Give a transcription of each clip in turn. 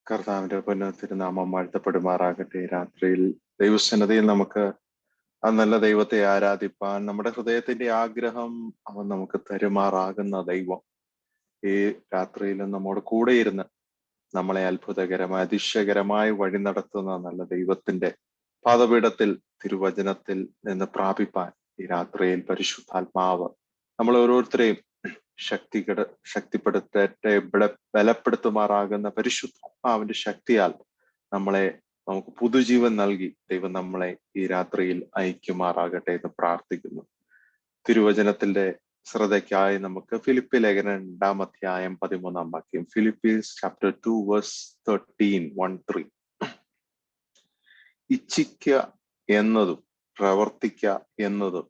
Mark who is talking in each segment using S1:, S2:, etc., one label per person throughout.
S1: കർത്താവിന്റെ തിരുനാമം വാഴ്ത്തപ്പെടുമാറാകട്ടെ. രാത്രിയിൽ ദൈവസന്നിധിയിൽ നമുക്ക് ആ നല്ല ദൈവത്തെ ആരാധിപ്പാൻ നമ്മുടെ ഹൃദയത്തിന്റെ ആഗ്രഹം അവൻ നമുക്ക് തരുമാറാകുന്ന ദൈവം ഈ രാത്രിയിൽ നമ്മോട് കൂടെ ഇരുന്ന് നമ്മളെ അത്ഭുതകരമായ അതിശയകരമായി വഴി നടത്തുന്ന നല്ല ദൈവത്തിന്റെ പാദപീഠത്തിൽ തിരുവചനത്തിൽ നിന്ന് പ്രാപിപ്പാൻ ഈ രാത്രിയിൽ പരിശുദ്ധാത്മാവ് നമ്മൾ ഓരോരുത്തരെയും ശക്തിപ്പെടുത്തട്ടെ. ബലപ്പെടുത്തുമാറാകുന്ന പരിശുദ്ധാത്മാവിന്റെ ശക്തിയാൽ നമുക്ക് പുതുജീവൻ നൽകി ദൈവം നമ്മളെ ഈ രാത്രിയിൽ ഐക്യമാറാകട്ടെ എന്ന് പ്രാർത്ഥിക്കുന്നു. തിരുവചനത്തിന്റെ ശ്രദ്ധയ്ക്കായി നമുക്ക് ഫിലിപ്പി ലേഖനം 2-ാം അധ്യായം 13-ാം വാക്യം, ഫിലിപ്പീൻസ് ചാപ്റ്റർ 2 വേഴ്സ് 13 ഇച്ഛിക്ക എന്നതും പ്രവർത്തിക്ക എന്നതും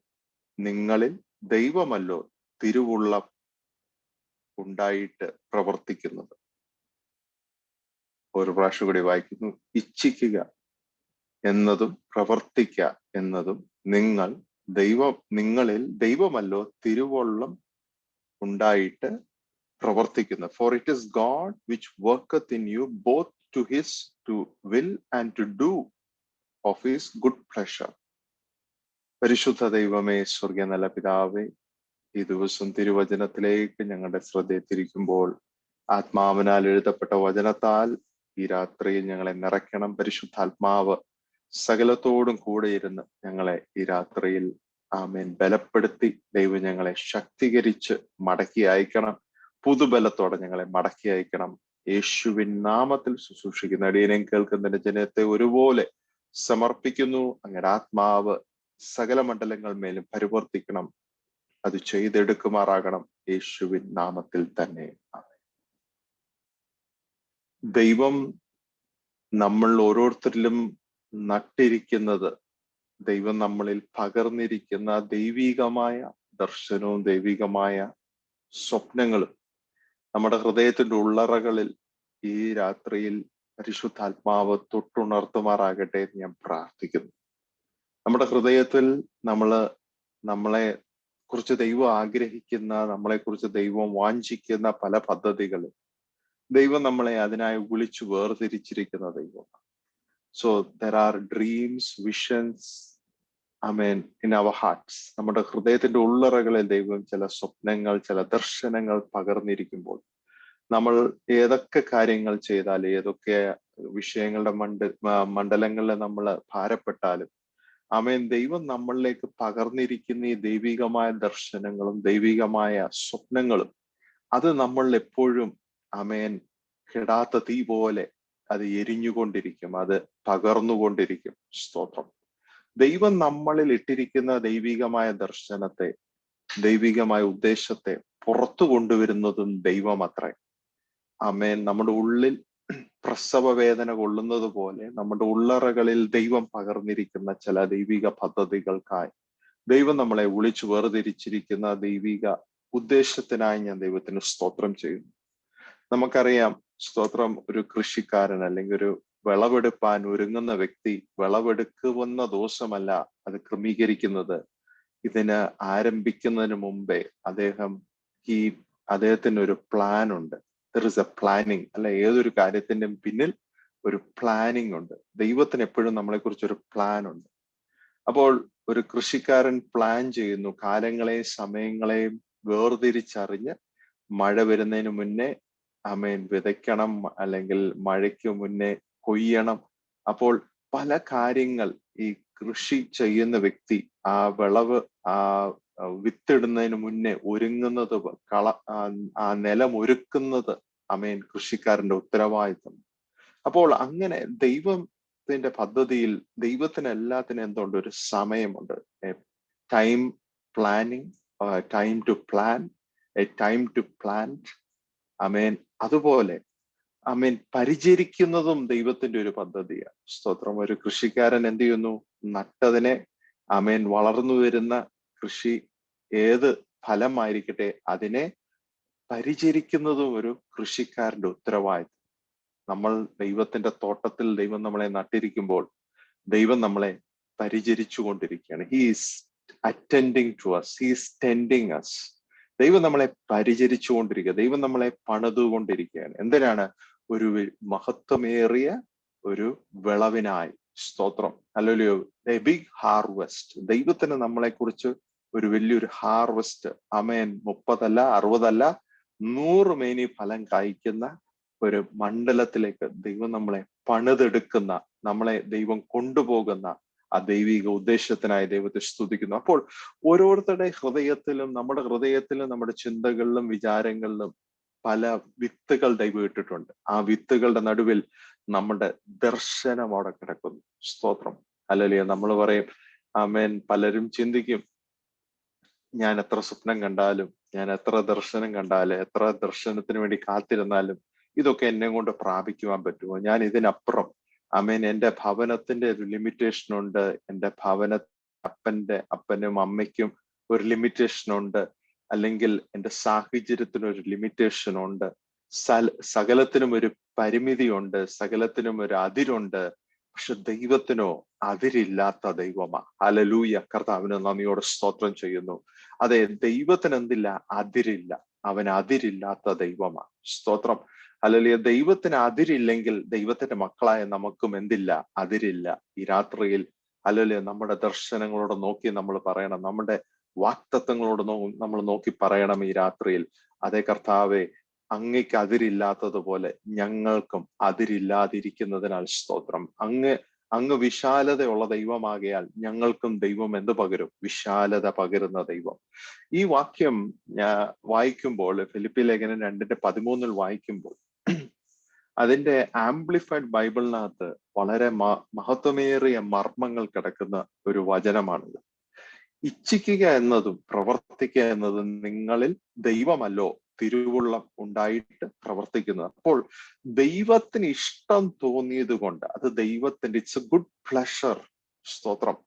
S1: നിങ്ങളിൽ ദൈവമല്ലോ തിരുവുള്ള ഉണ്ടായിട്ട് പ്രവർത്തിക്കുന്നത്. ഒരു പ്രാവശ്യം കൂടി വായിക്കുന്നു. ഇച്ഛിക്കുക എന്നതും പ്രവർത്തിക്ക എന്നതും നിങ്ങളിൽ ദൈവമല്ലോ തിരുവുള്ളം ഉണ്ടായിട്ട് പ്രവർത്തിക്കുന്നത്. For it is God which worketh in you both to will and to do of his good pleasure. പരിശുദ്ധ ദൈവമേ, സ്വർഗീയ നല്ല പിതാവേ, ഈ ദിവസം തിരുവചനത്തിലേക്ക് ഞങ്ങളുടെ ശ്രദ്ധയെ തിരിക്കുമ്പോൾ ആത്മാവിനാൽ എഴുതപ്പെട്ട വചനത്താൽ ഈ രാത്രിയിൽ ഞങ്ങളെ നിറയ്ക്കണം. പരിശുദ്ധാത്മാവ് സകലത്തോടും കൂടെ ഇരുന്ന് ഞങ്ങളെ ഈ രാത്രിയിൽ ആമേൻ ബലപ്പെടുത്തി ദൈവം ഞങ്ങളെ ശക്തീകരിച്ച് മടക്കി അയക്കണം. പുതുബലത്തോടെ ഞങ്ങളെ മടക്കി അയക്കണം. യേശുവിൻ നാമത്തിൽ ശുശ്രൂഷിക്കുന്ന അടിയനെയും കേൾക്കുന്നതിന്റെ ജനത്തെ ഒരുപോലെ സമർപ്പിക്കുന്നു. അങ്ങയുടെ ആത്മാവ് സകല മണ്ഡലങ്ങൾ മേലും പരിവർത്തിക്കണം. അത് ചെയ്തെടുക്കുമാറാകണം യേശുവിൻ നാമത്തിൽ തന്നെ. ദൈവം നമ്മൾ ഓരോരുത്തരിലും നട്ടിരിക്കുന്നത്, ദൈവം നമ്മളിൽ പകർന്നിരിക്കുന്ന ദൈവികമായ ദർശനവും ദൈവികമായ സ്വപ്നങ്ങളും നമ്മുടെ ഹൃദയത്തിന്റെ ഉള്ളറകളിൽ ഈ രാത്രിയിൽ പരിശുദ്ധാത്മാവ് തൊട്ടുണർത്തുമാറാകട്ടെ എന്ന് ഞാൻ പ്രാർത്ഥിക്കുന്നു. നമ്മുടെ ഹൃദയത്തിൽ നമ്മളെ കുറിച്ച് ദൈവം ആഗ്രഹിക്കുന്ന, നമ്മളെ കുറിച്ച് ദൈവം വാഞ്ചിക്കുന്ന പല പദ്ധതികളും ദൈവം നമ്മളെ അതിനായി വിളിച്ചു വേർതിരിച്ചിരിക്കുന്ന ദൈവമാണ്. So there are dreams, visions in our hearts. നമ്മുടെ ഹൃദയത്തിന്റെ ഉള്ളറകളിൽ ദൈവം ചില സ്വപ്നങ്ങൾ, ചില ദർശനങ്ങൾ പകർന്നിരിക്കുമ്പോൾ നമ്മൾ ഏതൊക്കെ കാര്യങ്ങൾ ചെയ്താൽ, ഏതൊക്കെ വിഷയങ്ങളുടെ മണ്ഡലങ്ങളിൽ നമ്മൾ ഭാരപ്പെട്ടാലും ദൈവം നമ്മളിലേക്ക് പകർന്നിരിക്കുന്ന ഈ ദൈവികമായ ദർശനങ്ങളും ദൈവികമായ സ്വപ്നങ്ങളും അത് നമ്മൾ എപ്പോഴും കെടാത്ത തീ പോലെ അത് എരിഞ്ഞുകൊണ്ടിരിക്കും, അത് പകർന്നുകൊണ്ടിരിക്കും. സ്തോത്രം. ദൈവം നമ്മളിൽ ഇട്ടിരിക്കുന്ന ദൈവികമായ ദർശനത്തെ, ദൈവികമായ ഉദ്ദേശത്തെ പുറത്തു കൊണ്ടുവരുന്നതും ദൈവം അത്രേ. നമ്മുടെ ഉള്ളിൽ പ്രസവ വേദന കൊള്ളുന്നത് പോലെ നമ്മുടെ ഉള്ളറകളിൽ ദൈവം പകർന്നിരിക്കുന്ന ചില ദൈവിക പദ്ധതികൾക്കായി ദൈവം നമ്മളെ വിളിച്ചു വേർതിരിച്ചിരിക്കുന്ന ദൈവിക ഉദ്ദേശത്തിനായി ഞാൻ ദൈവത്തിന് സ്തോത്രം ചെയ്യുന്നു. നമുക്കറിയാം, സ്തോത്രം, ഒരു കൃഷിക്കാരൻ അല്ലെങ്കിൽ ഒരു വിളവെടുപ്പാൻ ഒരുങ്ങുന്ന വ്യക്തി വിളവെടുക്കുന്ന ദിവസമല്ല അത് ക്രമീകരിക്കുന്നത്. ഇതിന് ആരംഭിക്കുന്നതിന് മുമ്പേ അദ്ദേഹത്തിന് ഒരു പ്ലാൻ ഉണ്ട്. There is A planning. അല്ല, ഏതൊരു കാര്യത്തിന്റെയും പിന്നിൽ ഒരു പ്ലാനിങ് ഉണ്ട്. ദൈവത്തിന് എപ്പോഴും നമ്മളെ കുറിച്ചൊരു പ്ലാൻ ഉണ്ട്. അപ്പോൾ ഒരു കൃഷിക്കാരൻ പ്ലാൻ ചെയ്യുന്നു, കാലങ്ങളെയും സമയങ്ങളെയും വേർതിരിച്ചറിഞ്ഞ് മഴ വരുന്നതിന് മുന്നേ വിതയ്ക്കണം, അല്ലെങ്കിൽ മഴയ്ക്ക് മുന്നേ കൊയ്യണം. അപ്പോൾ പല കാര്യങ്ങൾ ഈ കൃഷി ചെയ്യുന്ന വ്യക്തി ആ വിളവ് വിത്തിടുന്നതിന് മുന്നേ ഒരുങ്ങുന്നത്, ആ നിലം ഒരുക്കുന്നത് കൃഷിക്കാരന്റെ ഉത്തരവാദിത്വം. അപ്പോൾ അങ്ങനെ ദൈവത്തിന്റെ പദ്ധതിയിൽ ദൈവത്തിന് എല്ലാത്തിനും എന്തുണ്ട്? ഒരു സമയമുണ്ട്. Time planning, time to plan, a time to plant. അതുപോലെ പരിചരിക്കുന്നതും ദൈവത്തിന്റെ ഒരു പദ്ധതിയാണ്. സ്തോത്രം. ഒരു കൃഷിക്കാരൻ എന്ത് ചെയ്യുന്നു? നട്ടതിനെ വളർന്നു വരുന്ന കൃഷി ഏത് ഫലമായിരിക്കട്ടെ അതിനെ പരിചരിക്കുന്നതും ഒരു കൃഷിക്കാരന്റെ ഉത്തരവാദിത്വം. നമ്മൾ ദൈവത്തിന്റെ തോട്ടത്തിൽ ദൈവം നമ്മളെ നട്ടിരിക്കുമ്പോൾ ദൈവം നമ്മളെ പരിചരിച്ചു കൊണ്ടിരിക്കുകയാണ്. He is attending to us, he is tending us. ദൈവം നമ്മളെ പരിചരിച്ചു കൊണ്ടിരിക്കുക, ദൈവം നമ്മളെ പണിതുകൊണ്ടിരിക്കുകയാണ്. എന്തിനാണ്? ഒരു മഹത്വമേറിയ ഒരു വിളവിനായി. സ്തോത്രം. ഹല്ലേലൂയ. A big harvest. ദൈവത്തിന് നമ്മളെ കുറിച്ച് ഒരു വലിയൊരു ഹാർവെസ്റ്റ്. ആമേൻ. 30 അല്ല, 60 അല്ല, 100 മേനി ഫലം കായ്ക്കുന്ന ഒരു മണ്ഡലത്തിലേക്ക് ദൈവം നമ്മളെ പണിതെടുക്കുന്ന, നമ്മളെ ദൈവം കൊണ്ടുപോകുന്ന ആ ദൈവിക ഉദ്ദേശത്തിനായി ദൈവത്തെ സ്തുതിക്കുന്നു. അപ്പോൾ ഓരോരുത്തരുടെ ഹൃദയത്തിലും, നമ്മുടെ ചിന്തകളിലും വിചാരങ്ങളിലും പല വിത്തുകൾ ദൈവം ഇട്ടിട്ടുണ്ട്. ആ വിത്തുകളുടെ നടുവിൽ നമ്മുടെ ദർശനം അവിടെ കിടക്കുന്നു. സ്തോത്രം. ഹല്ലേലൂയ. നമ്മൾ പറയും, ആമേൻ, പലരും ചിന്തിക്കും, ഞാൻ എത്ര സ്വപ്നം കണ്ടാലും, ഞാൻ എത്ര ദർശനം കണ്ടാലും, എത്ര ദർശനത്തിന് വേണ്ടി കാത്തിരുന്നാലും ഇതൊക്കെ എന്നെ കൊണ്ട് പ്രാപിക്കുവാൻ പറ്റുമോ? ഞാൻ ഇതിനപ്പുറം, ആമേൻ, എന്റെ ഭവനത്തിന്റെ ഒരു ലിമിറ്റേഷൻ ഉണ്ട്. എന്റെ അപ്പനും അമ്മയ്ക്കും ഒരു ലിമിറ്റേഷൻ ഉണ്ട്. അല്ലെങ്കിൽ എന്റെ സാഹചര്യത്തിന് ഒരു ലിമിറ്റേഷൻ ഉണ്ട്. സകലത്തിനും ഒരു പരിമിതിയുണ്ട്, സകലത്തിനും ഒരു അതിരുണ്ട്. പക്ഷെ ദൈവത്തിനോ അതിരില്ലാത്ത ദൈവമാ. ഹല്ലേലൂയ. കർത്താവിന് നന്ദിയോടെ സ്തോത്രം ചെയ്യുന്നു. അതെ, ദൈവത്തിന് എന്തില്ല? അതിരില്ല. അവൻ അതിരില്ലാത്ത ദൈവമാ. സ്തോത്രം. ഹല്ലേലൂയ. ദൈവത്തിന് അതിരില്ലെങ്കിൽ ദൈവത്തിന്റെ മക്കളായ നമുക്കും എന്തില്ല? അതിരില്ല. ഈ രാത്രിയിൽ ഹല്ലേലൂയ നമ്മുടെ ദർശനങ്ങളോട് നോക്കി നമ്മൾ പറയണം, നമ്മുടെ വാക്തത്വങ്ങളോട് നമ്മൾ നോക്കി പറയണം ഈ രാത്രിയിൽ, അതേ കർത്താവെ, അങ്ങയ്ക്ക് അതിരില്ലാത്തതുപോലെ ഞങ്ങൾക്കും അതിരില്ലാതിരിക്കുന്നതിനാൽ സ്തോത്രം. അങ്ങ് വിശാലതയുള്ള ദൈവമാകയാൽ ഞങ്ങൾക്കും ദൈവം എന്ത് പകരും? വിശാലത പകരുന്ന ദൈവം. ഈ വാക്യം ഞാൻ വായിക്കുമ്പോൾ, ഫിലിപ്പി ലേഖനം 2:13 വായിക്കുമ്പോൾ, അതിന്റെ ആംപ്ലിഫൈഡ് ബൈബിളിനകത്ത് വളരെ മഹത്വമേറിയ മർമ്മങ്ങൾ കിടക്കുന്ന ഒരു വചനമാണിത്. ഇച്ഛിക്കുക എന്നതും പ്രവർത്തിക്കുക എന്നതും നിങ്ങളിൽ ദൈവമല്ലോ തിരുവുള്ളം ഉണ്ടായിട്ട് പ്രവർത്തിക്കുന്നത്. അപ്പോൾ ദൈവത്തിന് ഇഷ്ടം തോന്നിയത് കൊണ്ട് അത് ദൈവത്തിന്റെ, ഇറ്റ്സ് എ ഗുഡ് പ്ലഷർ. സ്തോത്രം.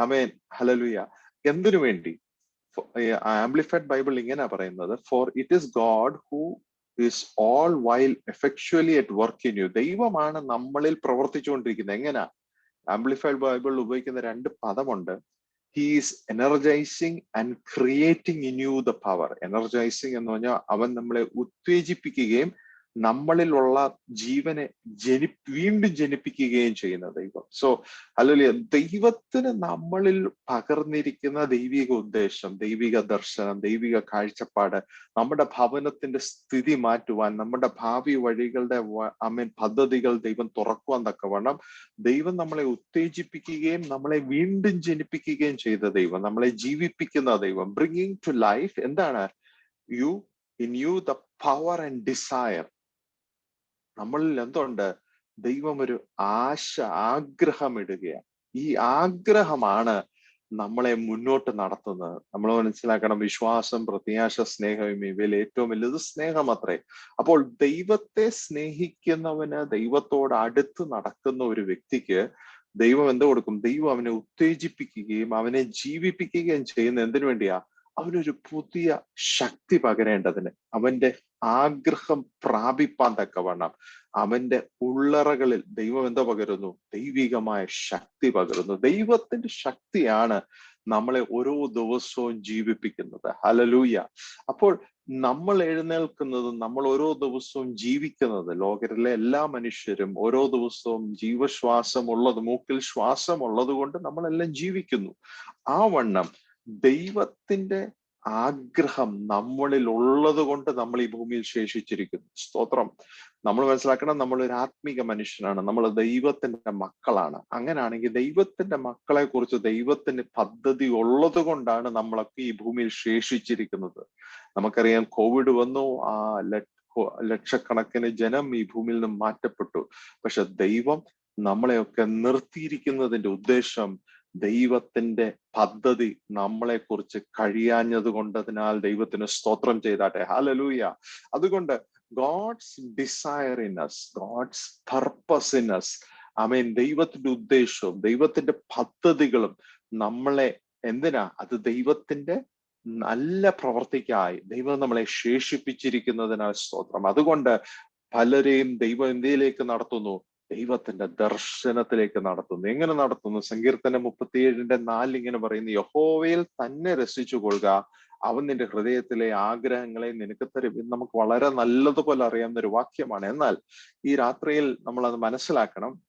S1: ആമേൻ. ഹല്ലേലൂയ. എന്തിനു വേണ്ടി? ആംപ്ലിഫൈഡ് ബൈബിൾ ഇങ്ങനെ പറയുന്നത്, for it is God who is all while effectually at work in you. ദൈവമാണ് നമ്മളിൽ പ്രവർത്തിച്ചുകൊണ്ടിരിക്കുന്നത്. എങ്ങനാ? ആംപ്ലിഫൈഡ് ബൈബിളിൽ ഉപയോഗിക്കുന്ന 2 പദമുണ്ട്. He is energizing and creating in you the power. Energizing എന്ന് പറഞ്ഞാൽ അവൻ നമ്മളെ ഉത്തേജിപ്പിക്കുകയും നമ്മളിലുള്ള ജീവനെ വീണ്ടും ജനിപ്പിക്കുകയും ചെയ്യുന്ന ദൈവം. So hallelujah. ദൈവത്തിന് നമ്മളിൽ പകർന്നിരിക്കുന്ന ദൈവിക ഉദ്ദേശം, ദൈവിക ദർശനം, ദൈവിക കാഴ്ചപ്പാട്, നമ്മുടെ ഭവനത്തിന്റെ സ്ഥിതി മാറ്റുവാൻ, നമ്മുടെ ഭാവി വഴികളുടെ പദ്ധതികൾ ദൈവം തുറക്കുവാൻ തക്കവണ്ണം ദൈവം നമ്മളെ ഉത്തേജിപ്പിക്കുകയും നമ്മളെ വീണ്ടും ജനിപ്പിക്കുകയും ചെയ്ത ദൈവം, നമ്മളെ ജീവിപ്പിക്കുന്ന ദൈവം. Bringing to life. എന്താണ്? In you the power and desire. നമ്മളിൽ എന്തുണ്ട്? ദൈവം ഒരു ആഗ്രഹം ഇടുകയാണ്. ഈ ആഗ്രഹമാണ് നമ്മളെ മുന്നോട്ട് നടത്തുന്നത്. നമ്മൾ മനസ്സിലാക്കണം, വിശ്വാസം, പ്രത്യാശ, സ്നേഹം, ഇവയിൽ ഏറ്റവും വലുത് സ്നേഹം അത്രേ. അപ്പോൾ ദൈവത്തെ സ്നേഹിക്കുന്നവന്, ദൈവത്തോട് അടുത്ത് നടക്കുന്ന ഒരു വ്യക്തിക്ക് ദൈവം എന്ത് കൊടുക്കും? ദൈവം അവനെ ഉത്തേജിപ്പിക്കുകയും അവനെ ജീവിപ്പിക്കുകയും ചെയ്യുന്ന എന്തിനു വേണ്ടിയാ? അവനൊരു പുതിയ ശക്തി പകരേണ്ടതിന്, അവന്റെ ആഗ്രഹം പ്രാപിപ്പാൻ തക്കവണ്ണം അവന്റെ ഉള്ളറകളിൽ ദൈവം എന്താ പകരുന്നു? ദൈവികമായ ശക്തി പകരുന്നു. ദൈവത്തിന്റെ ശക്തിയാണ് നമ്മളെ ഓരോ ദിവസവും ജീവിപ്പിക്കുന്നത്. ഹല്ലേലൂയ. അപ്പോൾ നമ്മൾ എഴുന്നേൽക്കുന്നതും നമ്മൾ ഓരോ ദിവസവും ജീവിക്കുന്നത്, ലോകത്തിലെ എല്ലാ മനുഷ്യരും ഓരോ ദിവസവും ജീവശ്വാസം ഉള്ളത്, മൂക്കിൽ ശ്വാസം ഉള്ളത് കൊണ്ട് നമ്മളെല്ലാം ജീവിക്കുന്നു. ആ വണ്ണം ദൈവത്തിന്റെ ആഗ്രഹം നമ്മളിൽ ഉള്ളത് കൊണ്ട് നമ്മൾ ഈ ഭൂമിയിൽ ശേഷിച്ചിരിക്കുന്നു. സ്തോത്രം. നമ്മൾ മനസ്സിലാക്കണം, നമ്മളൊരു ആത്മീക മനുഷ്യനാണ്, നമ്മൾ ദൈവത്തിന്റെ മക്കളാണ്. അങ്ങനെയാണെങ്കിൽ ദൈവത്തിന്റെ മക്കളെ കുറിച്ച് ദൈവത്തിന് പദ്ധതി ഉള്ളത് കൊണ്ടാണ് നമ്മളൊക്കെ ഈ ഭൂമിയിൽ ശേഷിച്ചിരിക്കുന്നത്. നമുക്കറിയാം, കോവിഡ് വന്നു, ലക്ഷക്കണക്കിന് ജനം ഈ ഭൂമിയിൽ നിന്ന് മാറ്റപ്പെട്ടു. പക്ഷെ ദൈവം നമ്മളെയൊക്കെ നിർത്തിയിരിക്കുന്നതിന്റെ ഉദ്ദേശം, ദൈവത്തിന്റെ പദ്ധതി നമ്മളെ കുറിച്ച് കഴിയാഞ്ഞത് കൊണ്ടതിനാൽ ദൈവത്തിന് സ്തോത്രം ചെയ്താട്ടെ. ഹല്ലേലൂയ. അതുകൊണ്ട് God's desire in us, God's purpose in us, ആമേൻ, ദൈവത്തിന്റെ ഉദ്ദേശവും ദൈവത്തിന്റെ പദ്ധതികളും നമ്മളെ എന്തിനാ? അത് ദൈവത്തിന്റെ നല്ല പ്രവർത്തിക്കായി ദൈവം നമ്മളെ ശേഷിപ്പിച്ചിരിക്കുന്നതിനാൽ സ്തോത്രം. അതുകൊണ്ട് പലരെയും ദൈവം എന്തിലേക്ക് നടത്തുന്നു? ദൈവത്തിന്റെ ദർശനത്തിലേക്ക് നടത്തുന്നു. എങ്ങനെ നടത്തുന്നു? സങ്കീർത്തനം 37:4 ഇങ്ങനെ പറയുന്നു, യഹോവയിൽ തന്നെ രസിച്ചു കൊള്ളുക, അവൻ നിന്റെ ഹൃദയത്തിലെ ആഗ്രഹങ്ങളെ നിനക്ക് തരും. ഇത് നമുക്ക് വളരെ നല്ലതുപോലെ അറിയാവുന്ന ഒരു വാക്യമാണ്. എന്നാൽ ഈ രാത്രിയിൽ നമ്മൾ അത് മനസ്സിലാക്കണം.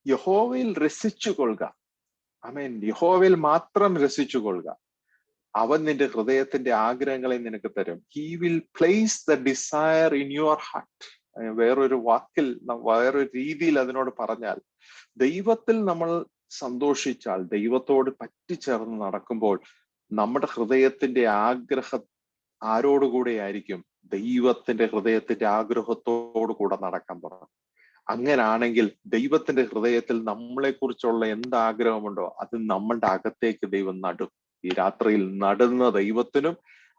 S1: യഹോവയിൽ രസിച്ചു കൊള്ളുക. ആമേൻ. യഹോവയിൽ മാത്രം രസിച്ചു കൊള്ളുക. അവൻ നിന്റെ ഹൃദയത്തിന്റെ ആഗ്രഹങ്ങളെ നിനക്ക് തരും. He will place the desire in your heart. വേറൊരു വാക്കിൽ, വേറൊരു രീതിയിൽ അതിനോട് പറഞ്ഞാൽ, ദൈവത്തിൽ നമ്മൾ സന്തോഷിച്ചാൽ, ദൈവത്തോട് പറ്റിച്ചേർന്ന് നടക്കുമ്പോൾ നമ്മുടെ ഹൃദയത്തിന്റെ ആഗ്രഹം ആരോടുകൂടെ ആയിരിക്കും? ദൈവത്തിന്റെ ഹൃദയത്തിന്റെ ആഗ്രഹത്തോടു കൂടെ നടക്കാൻ തുടങ്ങും. അങ്ങനാണെങ്കിൽ ദൈവത്തിന്റെ ഹൃദയത്തിൽ നമ്മളെ കുറിച്ചുള്ള എന്താഗ്രഹമുണ്ടോ അത് നമ്മളുടെ അകത്തേക്ക് ദൈവം നടും. ഈ രാത്രിയിൽ നടുന്ന ദൈവത്തിനും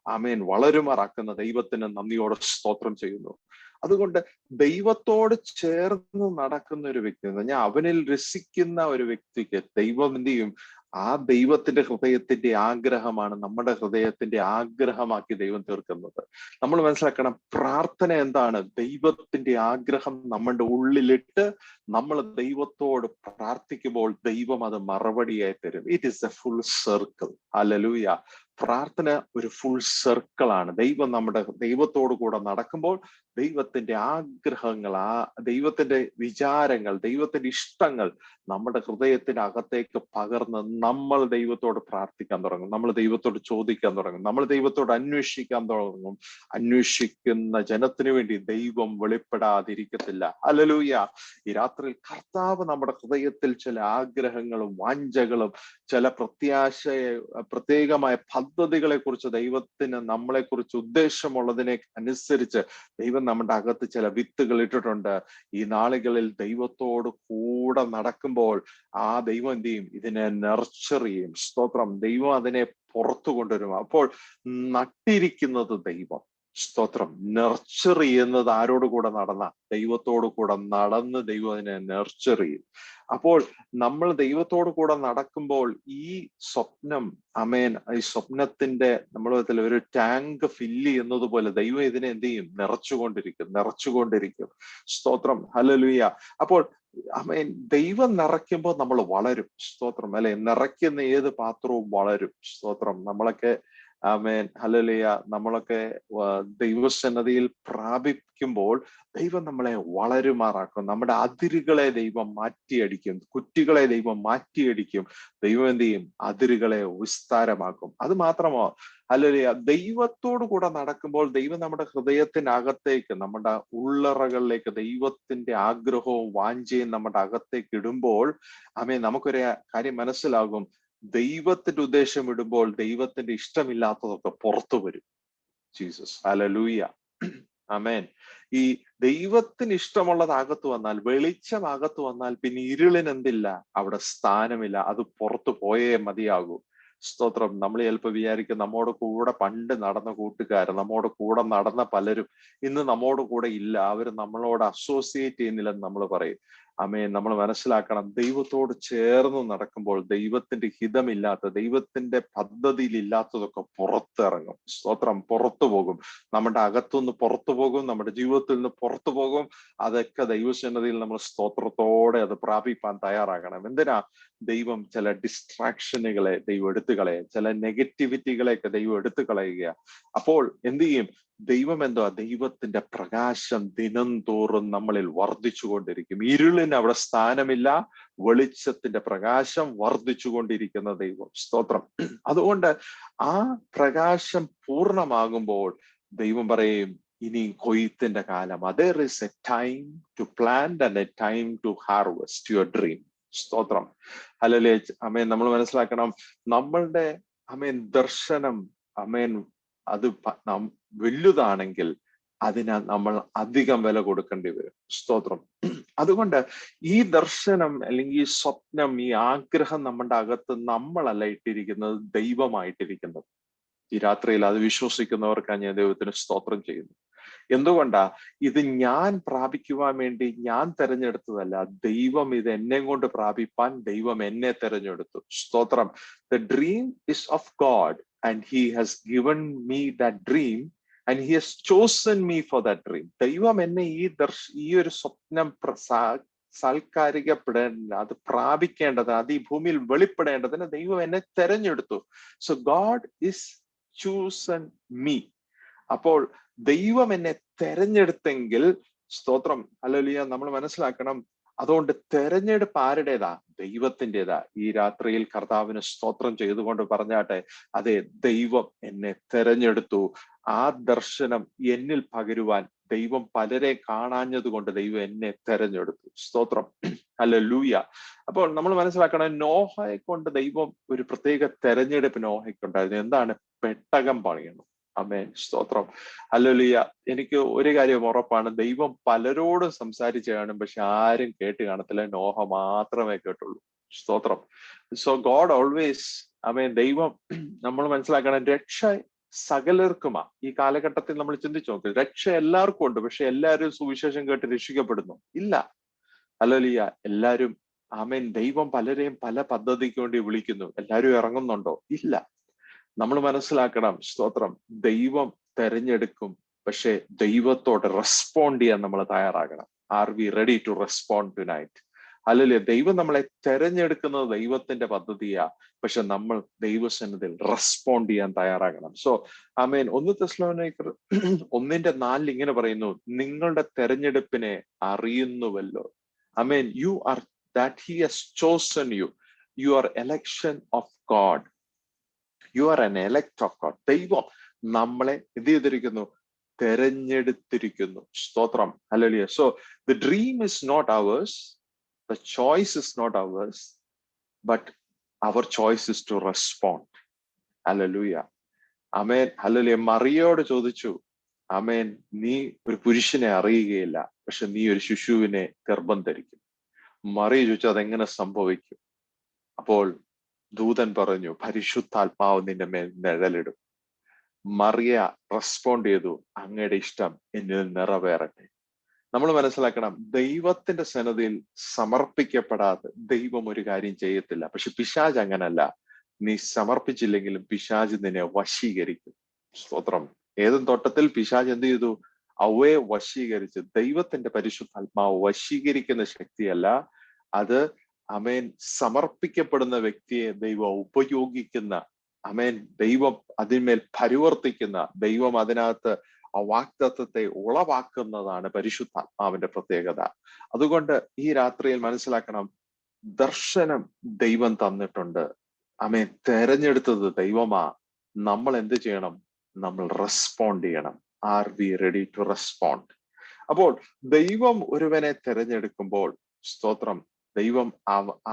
S1: ആമേൻ വളരുമാറാക്കുന്ന ദൈവത്തിന് നന്ദിയോടെ സ്തോത്രം ചെയ്യുന്നു. അതുകൊണ്ട് ദൈവത്തോട് ചേർന്ന് നടക്കുന്ന ഒരു വ്യക്തി, ഞാൻ അവനിൽ രസിക്കുന്ന ഒരു വ്യക്തിക്ക് ദൈവം എന്ത് ചെയ്യും? ആ ദൈവത്തിന്റെ ഹൃദയത്തിന്റെ ആഗ്രഹമാണ് നമ്മുടെ ഹൃദയത്തിന്റെ ആഗ്രഹമാക്കി ദൈവം തീർക്കുന്നത്. നമ്മൾ മനസ്സിലാക്കണം, പ്രാർത്ഥന എന്താണ്? ദൈവത്തിന്റെ ആഗ്രഹം നമ്മുടെ ഉള്ളിലിട്ട് നമ്മൾ ദൈവത്തോട് പ്രാർത്ഥിക്കുമ്പോൾ ദൈവം അത് മറുപടിയായി തരും. It is A full circle. Hallelujah. പ്രാർത്ഥന ഒരു ഫുൾ സർക്കിളാണ്. ദൈവത്തോടു കൂടെ നടക്കുമ്പോൾ ദൈവത്തിന്റെ ആഗ്രഹങ്ങൾ, ആ ദൈവത്തിന്റെ വിചാരങ്ങൾ, ദൈവത്തിന്റെ ഇഷ്ടങ്ങൾ നമ്മുടെ ഹൃദയത്തിനകത്തേക്ക് പകർന്ന് നമ്മൾ ദൈവത്തോട് പ്രാർത്ഥിക്കാൻ തുടങ്ങും. നമ്മൾ ദൈവത്തോട് ചോദിക്കാൻ തുടങ്ങും. നമ്മൾ ദൈവത്തോട് അന്വേഷിക്കാൻ തുടങ്ങും. അന്വേഷിക്കുന്ന ജനത്തിനു വേണ്ടി ദൈവം വെളിപ്പെടാതിരിക്കത്തില്ല. ഹല്ലേലൂയ. ഈ രാത്രിയിൽ കർത്താവ് നമ്മുടെ ഹൃദയത്തിൽ ചില ആഗ്രഹങ്ങളും വാഞ്ചകളും ചില പ്രത്യേകമായ പദ്ധതികളെ കുറിച്ച് ദൈവത്തിന് നമ്മളെ കുറിച്ച് ഉദ്ദേശമുള്ളതിനെ അനുസരിച്ച് ദൈവം നമ്മുടെ അകത്ത് ചില വിത്തുകൾ ഇട്ടിട്ടുണ്ട്. ഈ നാളുകളിൽ ദൈവത്തോട് കൂടെ നടക്കുമ്പോൾ ആ ദൈവം എന്ത് ചെയ്യും? ഇതിനെ നർച്ചർ ചെയ്യും. സ്തോത്രം. ദൈവം അതിനെ പുറത്തു കൊണ്ടുവരും. അപ്പോൾ നട്ടിരിക്കുന്നത് ദൈവം. സ്തോത്രം. നർച്ചർ ചെയ്യുന്നത് ആരോട് കൂടെ നടന്ന? ദൈവത്തോട് കൂടെ നടന്ന് ദൈവം അതിനെ നർച്ചർ ചെയ്യും. അപ്പോൾ നമ്മൾ ദൈവത്തോട് കൂടെ നടക്കുമ്പോൾ ഈ സ്വപ്നം, ആമേൻ, ഈ സ്വപ്നത്തിന്റെ നമ്മൾ ഒരു ടാങ്ക് ഫില്ല് ചെയ്യുന്നത് പോലെ ദൈവം ഇതിനെ എന്ത് ചെയ്യും? നിറച്ചുകൊണ്ടിരിക്കും. സ്തോത്രം. ഹല്ലേലൂയ. അപ്പോൾ ആമേൻ, ദൈവം നിറയ്ക്കുമ്പോൾ നമ്മൾ വളരും. സ്തോത്രം. അല്ലെ, നിറയ്ക്കുന്ന ഏത് പാത്രവും വളരും. സ്തോത്രം. നമ്മളൊക്കെ ആമേൻ, ഹല്ലേലൂയ, നമ്മളൊക്കെ ദൈവസന്നദ്ധിയിൽ പ്രാപിക്കുമ്പോൾ ദൈവം നമ്മളെ വളരുമാറാക്കും. നമ്മുടെ അതിരുകളെ ദൈവം മാറ്റിയടിക്കും. കുറ്റികളെ ദൈവം മാറ്റിയടിക്കും. ദൈവം എന്ത് ചെയ്യും? അതിരുകളെ വിസ്താരമാക്കും. അത് മാത്രമോ, ഹല്ലേലൂയ, ദൈവത്തോടു കൂടെ നടക്കുമ്പോൾ ദൈവം നമ്മുടെ ഹൃദയത്തിനകത്തേക്ക്, നമ്മുടെ ഉള്ളറകളിലേക്ക് ദൈവത്തിന്റെ ആഗ്രഹവും വാഞ്ചയും നമ്മുടെ അകത്തേക്ക് ഇടുമ്പോൾ ആമേൻ, നമുക്കൊരു കാര്യം മനസ്സിലാകും. ദൈവത്തിന്റെ ഉദ്ദേശം ഇടുമ്പോൾ ദൈവത്തിന്റെ ഇഷ്ടമില്ലാത്തതൊക്കെ പുറത്തു വരും. ജീസസ്. ഹല്ലേലൂയ. ആമേൻ. ഈ ദൈവത്തിന് ഇഷ്ടമുള്ളത് അകത്ത് വന്നാൽ, വെളിച്ചം അകത്ത് വന്നാൽ പിന്നെ ഇരുളിന് എന്തില്ല? അവിടെ സ്ഥാനമില്ല. അത് പുറത്തു പോയേ മതിയാകൂ. സ്തോത്രം. നമ്മൾ ചിലപ്പോൾ വിചാരിക്കും നമ്മോട് കൂടെ പണ്ട് നടന്ന കൂട്ടുകാരൻ, നമ്മോട് കൂടെ നടന്ന പലരും ഇന്ന് നമ്മോട് കൂടെ ഇല്ല, അവർ നമ്മളോട് അസോസിയേറ്റ് ചെയ്യുന്നില്ലെന്ന് നമ്മൾ പറയും. ആമേൻ. നമ്മൾ മനസ്സിലാക്കണം, ദൈവത്തോട് ചേർന്ന് നടക്കുമ്പോൾ ദൈവത്തിന്റെ ഹിതമില്ലാത്ത, ദൈവത്തിന്റെ പദ്ധതിയിൽ ഇല്ലാത്തതൊക്കെ പുറത്തിറങ്ങും. സ്തോത്രം. പുറത്തു പോകും. നമ്മുടെ അകത്തുനിന്ന് പുറത്തു പോകും. നമ്മുടെ ജീവിതത്തിൽ നിന്ന് പുറത്തു പോകും. അതൊക്കെ ദൈവസന്നദ്ധിയിൽ നമ്മൾ സ്തോത്രത്തോടെ അത് പ്രാപിപ്പാൻ തയ്യാറാകണം. എന്തിനാ? ദൈവം ചില ഡിസ്ട്രാക്ഷനുകളെ ദൈവം എടുത്തു കളയുക, ചില നെഗറ്റിവിറ്റികളെയൊക്കെ ദൈവം എടുത്തു കളയുക. അപ്പോൾ എന്ത് ചെയ്യും? ദൈവം എന്തോ? ദൈവത്തിന്റെ പ്രകാശം ദിനം തോറും നമ്മളിൽ വർദ്ധിച്ചുകൊണ്ടിരിക്കും. ഇരുളിന് അവിടെ സ്ഥാനമില്ല. വെളിച്ചത്തിന്റെ പ്രകാശം വർദ്ധിച്ചുകൊണ്ടിരിക്കുന്ന ദൈവം. സ്തോത്രം. അതുകൊണ്ട് ആ പ്രകാശം പൂർണ്ണമാകുമ്പോൾ ദൈവം പറയും, ഇനി കൊയ്ത്തിന്റെ കാലം. There is a time to plant and a time to harvest your dream. സ്തോത്രം. ഹല്ലേലൂയ. ആമേൻ. നമ്മൾ മനസ്സിലാക്കണം, നമ്മളുടെ ദർശനം അത് വലുതാണെങ്കിൽ അതിന് നമ്മൾ അധികം വില കൊടുക്കേണ്ടി വരും. സ്തോത്രം. അതുകൊണ്ട് ഈ ദർശനം അല്ലെങ്കിൽ ഈ സ്വപ്നം, ഈ ആഗ്രഹം നമ്മുടെ അകത്ത് നമ്മളല്ല ഇട്ടിരിക്കുന്നത്, ദൈവമായിട്ടിരിക്കുന്നത്. ഈ രാത്രിയിൽ അത് വിശ്വസിക്കുന്നവർക്കാണ് ഞാൻ ദൈവത്തിന് സ്തോത്രം ചെയ്യുന്നു. എന്തുകൊണ്ടാ? ഇത് ഞാൻ പ്രാപിക്കുവാൻ വേണ്ടി ഞാൻ തെരഞ്ഞെടുത്തതല്ല. ദൈവം ഇത് എന്നെ കൊണ്ട് പ്രാപിപ്പാൻ ദൈവം എന്നെ തെരഞ്ഞെടുത്തു. സ്തോത്രം. The dream is of God and he has given me that dream and he has chosen me for that dream. ദൈവം എന്നെ ഈ ഒരു സ്വപ്നം സൽക്കരിക്കപ്പെടേണ്ട, അത് പ്രാപിക്കേണ്ടത്, അത് ഈ ഭൂമിയിൽ വെളിപ്പെടേണ്ടതിന് ദൈവം എന്നെ തെരഞ്ഞെടുത്തു. So God is chosen me. അപ്പോൾ ദൈവം എന്നെ തെരഞ്ഞെടുത്തെങ്കിൽ, സ്തോത്രം, ഹല്ലേലൂയ, നമ്മൾ മനസ്സിലാക്കണം. അതുകൊണ്ട് തെരഞ്ഞെടുപ്പ് ആരുടേതാ? ദൈവത്തിൻ്റെതാ. ഈ രാത്രിയിൽ കർത്താവിന് സ്തോത്രം ചെയ്തുകൊണ്ട് പറഞ്ഞാട്ടെ, അതെ, ദൈവം എന്നെ തെരഞ്ഞെടുത്തു. ആ ദർശനം എന്നിൽ പകരുവാൻ ദൈവം പലരെ കാണാഞ്ഞത് കൊണ്ട് ദൈവം എന്നെ തെരഞ്ഞെടുത്തു. സ്തോത്രം, ഹല്ലേലൂയ. അപ്പോൾ നമ്മൾ മനസ്സിലാക്കണം, നോഹയെ കൊണ്ട് ദൈവം ഒരു പ്രത്യേക തെരഞ്ഞെടുപ്പ് നോഹയ്ക്കുണ്ടായിരുന്നു. എന്താണ്? പെട്ടകം പണിയണം. ആമേൻ, സ്തോത്രം, ഹല്ലേലൂയ. എനിക്ക് ഒരു കാര്യം ഉറപ്പാണ്, ദൈവം പലരോടും സംസാരിച്ച് കാണും, പക്ഷെ ആരും കേട്ട് കാണത്തില്ല. നോഹ മാത്രമേ കേട്ടുള്ളൂ. സ്തോത്രം. സോ ഗോഡ് ഓൾവേസ്, ആമേൻ, ദൈവം, നമ്മൾ മനസ്സിലാക്കണം, രക്ഷ സകലർക്കുമാ. ഈ കാലഘട്ടത്തിൽ നമ്മൾ ചിന്തിച്ചു നോക്ക്, രക്ഷ എല്ലാവർക്കും ഉണ്ട്, പക്ഷെ എല്ലാവരും സുവിശേഷം കേട്ട് രക്ഷിക്കപ്പെടുന്നു? ഇല്ല. ഹല്ലേലൂയ. എല്ലാവരും, ആമേൻ, ദൈവം പലരെയും പല പദ്ധതിക്ക് വേണ്ടി വിളിക്കുന്നു. എല്ലാവരും ഇറങ്ങുന്നുണ്ടോ? ഇല്ല. നമ്മൾ മനസ്സിലാക്കണം, സ്തോത്രം, ദൈവം തെരഞ്ഞെടുക്കും, പക്ഷെ ദൈവത്തോട് റെസ്പോണ്ട് ചെയ്യാൻ നമ്മൾ തയ്യാറാകണം. Are we ready to respond tonight? ഹല്ലേലൂയ. ദൈവം നമ്മളെ തെരഞ്ഞെടുക്കുന്നത് ദൈവത്തിന്റെ പദ്ധതിയാ, പക്ഷെ നമ്മൾ ദൈവസന്നിധിയിൽ റെസ്പോണ്ട് ചെയ്യാൻ തയ്യാറാകണം. സോ ആമേൻ, 1 തെസ്സലോനിക്കർ 1:4 ഇങ്ങനെ പറയുന്നു, നിങ്ങളുടെ തെരഞ്ഞെടുപ്പിനെ അറിയുന്നുവല്ലോ. ആമേൻ, you are that he has chosen you. You are election of God. You are an elect of God. ദൈവം നമ്മളെ എന്ത് ചെയ്തിരിക്കുന്നു? തെരഞ്ഞെടുത്തിരിക്കുന്നു. സ്തോത്രം, ഹല്ലേലൂയ. So the dream is not ours, the choice is not ours, but our choice is to respond. ഹല്ലേലൂയ. ആമേൻ, ഹല്ലേലൂയ. മറിയോട് ചോദിച്ചു, ആമേൻ, നീ ഒരു പുരുഷനെ അറിയുകയില്ല, പക്ഷെ നീ ഒരു ശിശുവിനെ ഗർഭം ധരിക്കും. മറിയ ചോദിച്ചു, അതെങ്ങനെ സംഭവിക്കും? അപ്പോൾ ദൂതൻ പറഞ്ഞു, പരിശുദ്ധാത്മാവ് നിന്റെ മേൽ നിഴലിടും. മറിയ റെസ്പോണ്ട് ചെയ്തു, അങ്ങയുടെ ഇഷ്ടം എന്നിൽ നിറവേറട്ടെ. നമ്മൾ മനസ്സിലാക്കണം, ദൈവത്തിന്റെ സന്നിധിയിൽ സമർപ്പിക്കപ്പെടാതെ ദൈവം ഒരു കാര്യം ചെയ്യത്തില്ല. പക്ഷെ പിശാച് അങ്ങനല്ല. നീ സമർപ്പിച്ചില്ലെങ്കിലും പിശാച് നിന്നെ വശീകരിക്കും. സ്തോത്രം. ഏതും തോട്ടത്തിൽ പിശാച് എന്ത് ചെയ്തു? അവയെ വശീകരിച്ച്. ദൈവത്തിന്റെ പരിശുദ്ധാത്മാവ് വശീകരിക്കുന്ന ശക്തിയല്ല അത്. ആമേൻ, സമർപ്പിക്കപ്പെടുന്ന വ്യക്തിയെ ദൈവം ഉപയോഗിക്കുന്ന, ആമേൻ, ദൈവം അതിന്മേൽ പരിവർത്തിക്കുന്ന, ദൈവം അതിനകത്ത് ആ വാഗ്ദത്തത്തെ ഉളവാക്കുന്നതാണ് പരിശുദ്ധാത്മാവിന്റെ പ്രത്യേകത. അതുകൊണ്ട് ഈ രാത്രിയിൽ മനസ്സിലാക്കണം, ദർശനം ദൈവം തന്നിട്ടുണ്ട്. ആമേൻ, തെരഞ്ഞെടുത്തത് ദൈവമാ. നമ്മൾ എന്ത് ചെയ്യണം? നമ്മൾ റെസ്പോണ്ട് ചെയ്യണം. Are we ready to respond? അപ്പോൾ ദൈവം ഒരുവനെ തെരഞ്ഞെടുക്കുമ്പോൾ, സ്തോത്രം, ദൈവം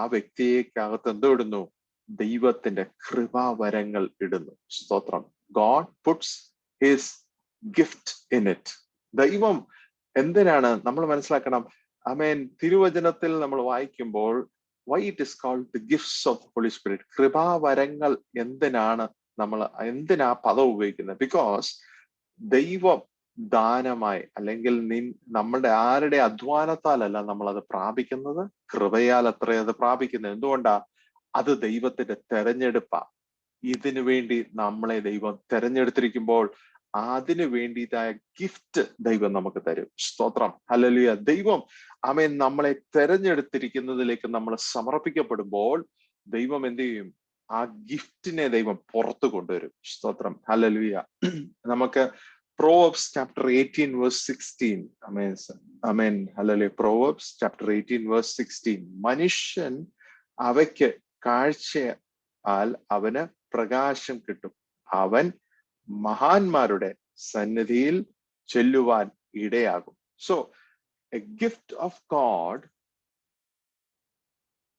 S1: ആ വ്യക്തിയേക്കകത്ത് എന്തോ ഇടുന്നു? ദൈവത്തിന്റെ കൃപാവരങ്ങൾ ഇടുന്നു. സ്തോത്രം. God puts his gift in it. ദൈവം എന്തിനാണ് നമ്മൾ മനസ്സിലാക്കണം? ആമേൻ, തിരുവചനത്തിൽ നമ്മൾ വായിക്കുമ്പോൾ why it is called the gifts of Holy Spirit. കൃപാവരങ്ങൾ എന്തിനാണ് നമ്മൾ എന്തിനാ പദം ഉപയോഗിക്കുന്നത്? ബിക്കോസ് ദൈവം ദാനമായി, അല്ലെങ്കിൽ നമ്മളുടെ ആരുടെ അധ്വാനത്താലല്ല നമ്മൾ അത് പ്രാപിക്കുന്നത്, കൃപയാൽ അത്രേ അത് പ്രാപിക്കുന്നത്. എന്തുകൊണ്ടാ? അത് ദൈവത്തിന്റെ തെരഞ്ഞെടുപ്പാ. ഇതിനു വേണ്ടി നമ്മളെ ദൈവം തെരഞ്ഞെടുത്തിരിക്കുമ്പോൾ അതിനു വേണ്ടിയതായ ഗിഫ്റ്റ് ദൈവം നമുക്ക് തരും. സ്തോത്രം, ഹല്ലേലൂയ. ദൈവം, ആമേൻ, നമ്മളെ തെരഞ്ഞെടുത്തിരിക്കുന്നതിലേക്ക് നമ്മൾ സമർപ്പിക്കപ്പെടുമ്പോൾ ദൈവം എന്ത് ചെയ്യും? ആ ഗിഫ്റ്റിനെ ദൈവം പുറത്തു കൊണ്ടുവരും. സ്തോത്രം, ഹല്ലേലൂയ. നമുക്ക് Proverbs chapter 18 verse 16. Amen. Amen. Hallelujah. Proverbs chapter 18 verse 16. മനുഷ്യൻ അവയ്ക്ക് കാഴ്ചയാൽ അവന് പ്രകാശം കിട്ടും. അവൻ മഹാന്മാരുടെ സന്നിധിയിൽ ചെല്ലുവാൻ ഇടയാകും. So a gift of God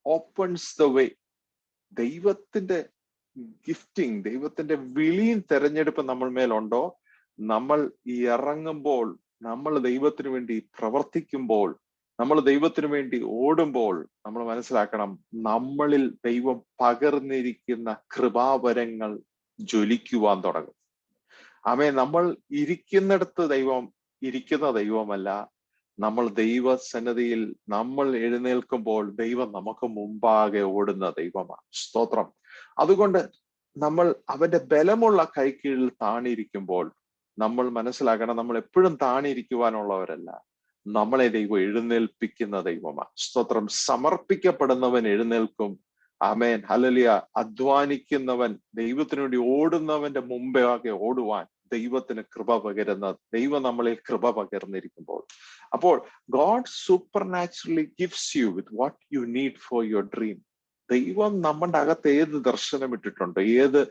S1: opens the way. ദൈവത്തിന്റെ ഗിഫ്റ്റിംഗ്, ദൈവത്തിന്റെ വിളിയും തെരഞ്ഞെടുപ്പ് നമ്മൾ മേലുണ്ടോ, നമ്മൾ ഇറങ്ങുമ്പോൾ, നമ്മൾ ദൈവത്തിനു വേണ്ടി പ്രവർത്തിക്കുമ്പോൾ, നമ്മൾ ദൈവത്തിനു വേണ്ടി ഓടുമ്പോൾ, നമ്മൾ മനസ്സിലാക്കണം, നമ്മളിൽ ദൈവം പകർന്നിരിക്കുന്ന കൃപാവരങ്ങൾ ജ്വലിക്കുവാൻ തുടങ്ങും. ആമേൻ. നമ്മൾ ഇരിക്കുന്നിടത്ത് ദൈവം ഇരിക്കുന്ന ദൈവമല്ല, നമ്മൾ ദൈവസന്നിധിയിൽ നമ്മൾ എഴുന്നേൽക്കുമ്പോൾ ദൈവം നമുക്ക് മുമ്പാകെ ഓടുന്ന ദൈവമാണ്. സ്തോത്രം. അതുകൊണ്ട് നമ്മൾ അവന്റെ ബലമുള്ള കൈക്കീഴിൽ താണിരിക്കുമ്പോൾ നമ്മൾ മനസ്സിലാക്കണം, നമ്മൾ എപ്പോഴും താണിരിക്കുവാനുള്ളവരല്ല. നമ്മളെ ദൈവം എഴുന്നേൽപ്പിക്കുന്ന ദൈവമാണ്. സ്തോത്രം. സമർപ്പിക്കപ്പെടുന്നവൻ എഴുന്നേൽക്കും. ആമേൻ. ഹല്ലേലൂയ. അധ്വാനിക്കുന്നവൻ, ദൈവത്തിനു വേണ്ടി ഓടുന്നവന്റെ മുമ്പേ ആകെ ഓടുവാൻ ദൈവത്തിന് കൃപ പകരുന്ന ദൈവം നമ്മളിൽ കൃപ പകർന്നിരിക്കുമ്പോൾ, അപ്പോൾ God super naturally gives you with what you need for your dream. ദൈവം നമ്മുടെ അകത്ത് ഏത് ദർശനം ഇട്ടിട്ടുണ്ട്, ഏത്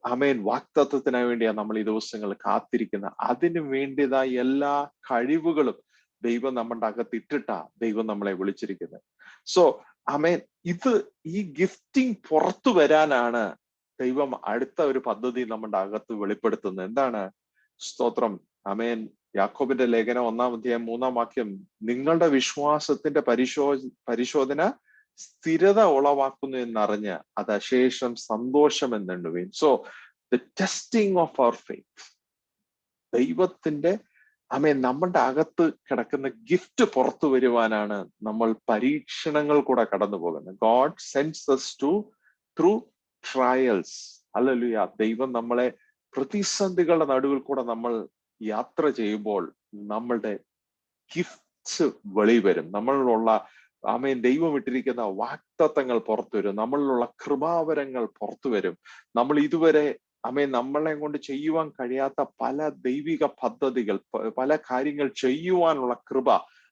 S1: ആമേൻ വാക്തത്വത്തിനു വേണ്ടിയാണ് നമ്മൾ ഈ ദിവസങ്ങൾ കാത്തിരിക്കുന്നത്, അതിനു വേണ്ടിയതായ എല്ലാ കഴിവുകളും ദൈവം നമ്മുടെ അകത്ത് ഇട്ടിട്ടാ ദൈവം നമ്മളെ വിളിച്ചിരിക്കുന്നത്. സോ ആമേൻ, ഈ ഗിഫ്റ്റിംഗ് പുറത്തു വരാനാണ് ദൈവം അടുത്ത ഒരു പദ്ധതി നമ്മുടെ അകത്ത് വെളിപ്പെടുത്തുന്നത്. എന്താണ്? സ്തോത്രം. ആമേൻ. യാക്കോബിന്റെ ലേഖനം 1-ാം അധ്യായം 3-ാം വാക്യം, നിങ്ങളുടെ വിശ്വാസത്തിന്റെ പരിശോധന സ്ഥിരത ഉളവാക്കുന്നു എന്നറിഞ്ഞ് അത് അശേഷം സന്തോഷം എന്നെണ്ണുവീൻ. So the testing of our faith, ദൈവത്തിന്റെ ആമേൻ നമ്മുടെ അകത്ത് കിടക്കുന്ന ഗിഫ്റ്റ് പുറത്തു വരുവാനാണ് നമ്മൾ പരീക്ഷണങ്ങൾ കൂടെ കടന്നു പോകുന്നത്. God sends us through trials. ഹല്ലേലൂയ. ദൈവം നമ്മളെ പ്രതിസന്ധികളുടെ നടുവിൽ കൂടെ നമ്മൾ യാത്ര ചെയ്യുമ്പോൾ നമ്മളുടെ ഗിഫ്റ്റ്സ് വെളിവരും. നമ്മളിലുള്ള ആമേൻ ദൈവം ഇട്ടിരിക്കുന്ന വാഗ്ദത്തങ്ങൾ പുറത്തു വരും. നമ്മളിലുള്ള കൃപാവരങ്ങൾ പുറത്തു വരും. നമ്മൾ ഇതുവരെ ആമേൻ നമ്മളെ കൊണ്ട് ചെയ്യുവാൻ കഴിയാത്ത പല ദൈവിക പദ്ധതികൾ, പല കാര്യങ്ങൾ ചെയ്യുവാനുള്ള കൃപ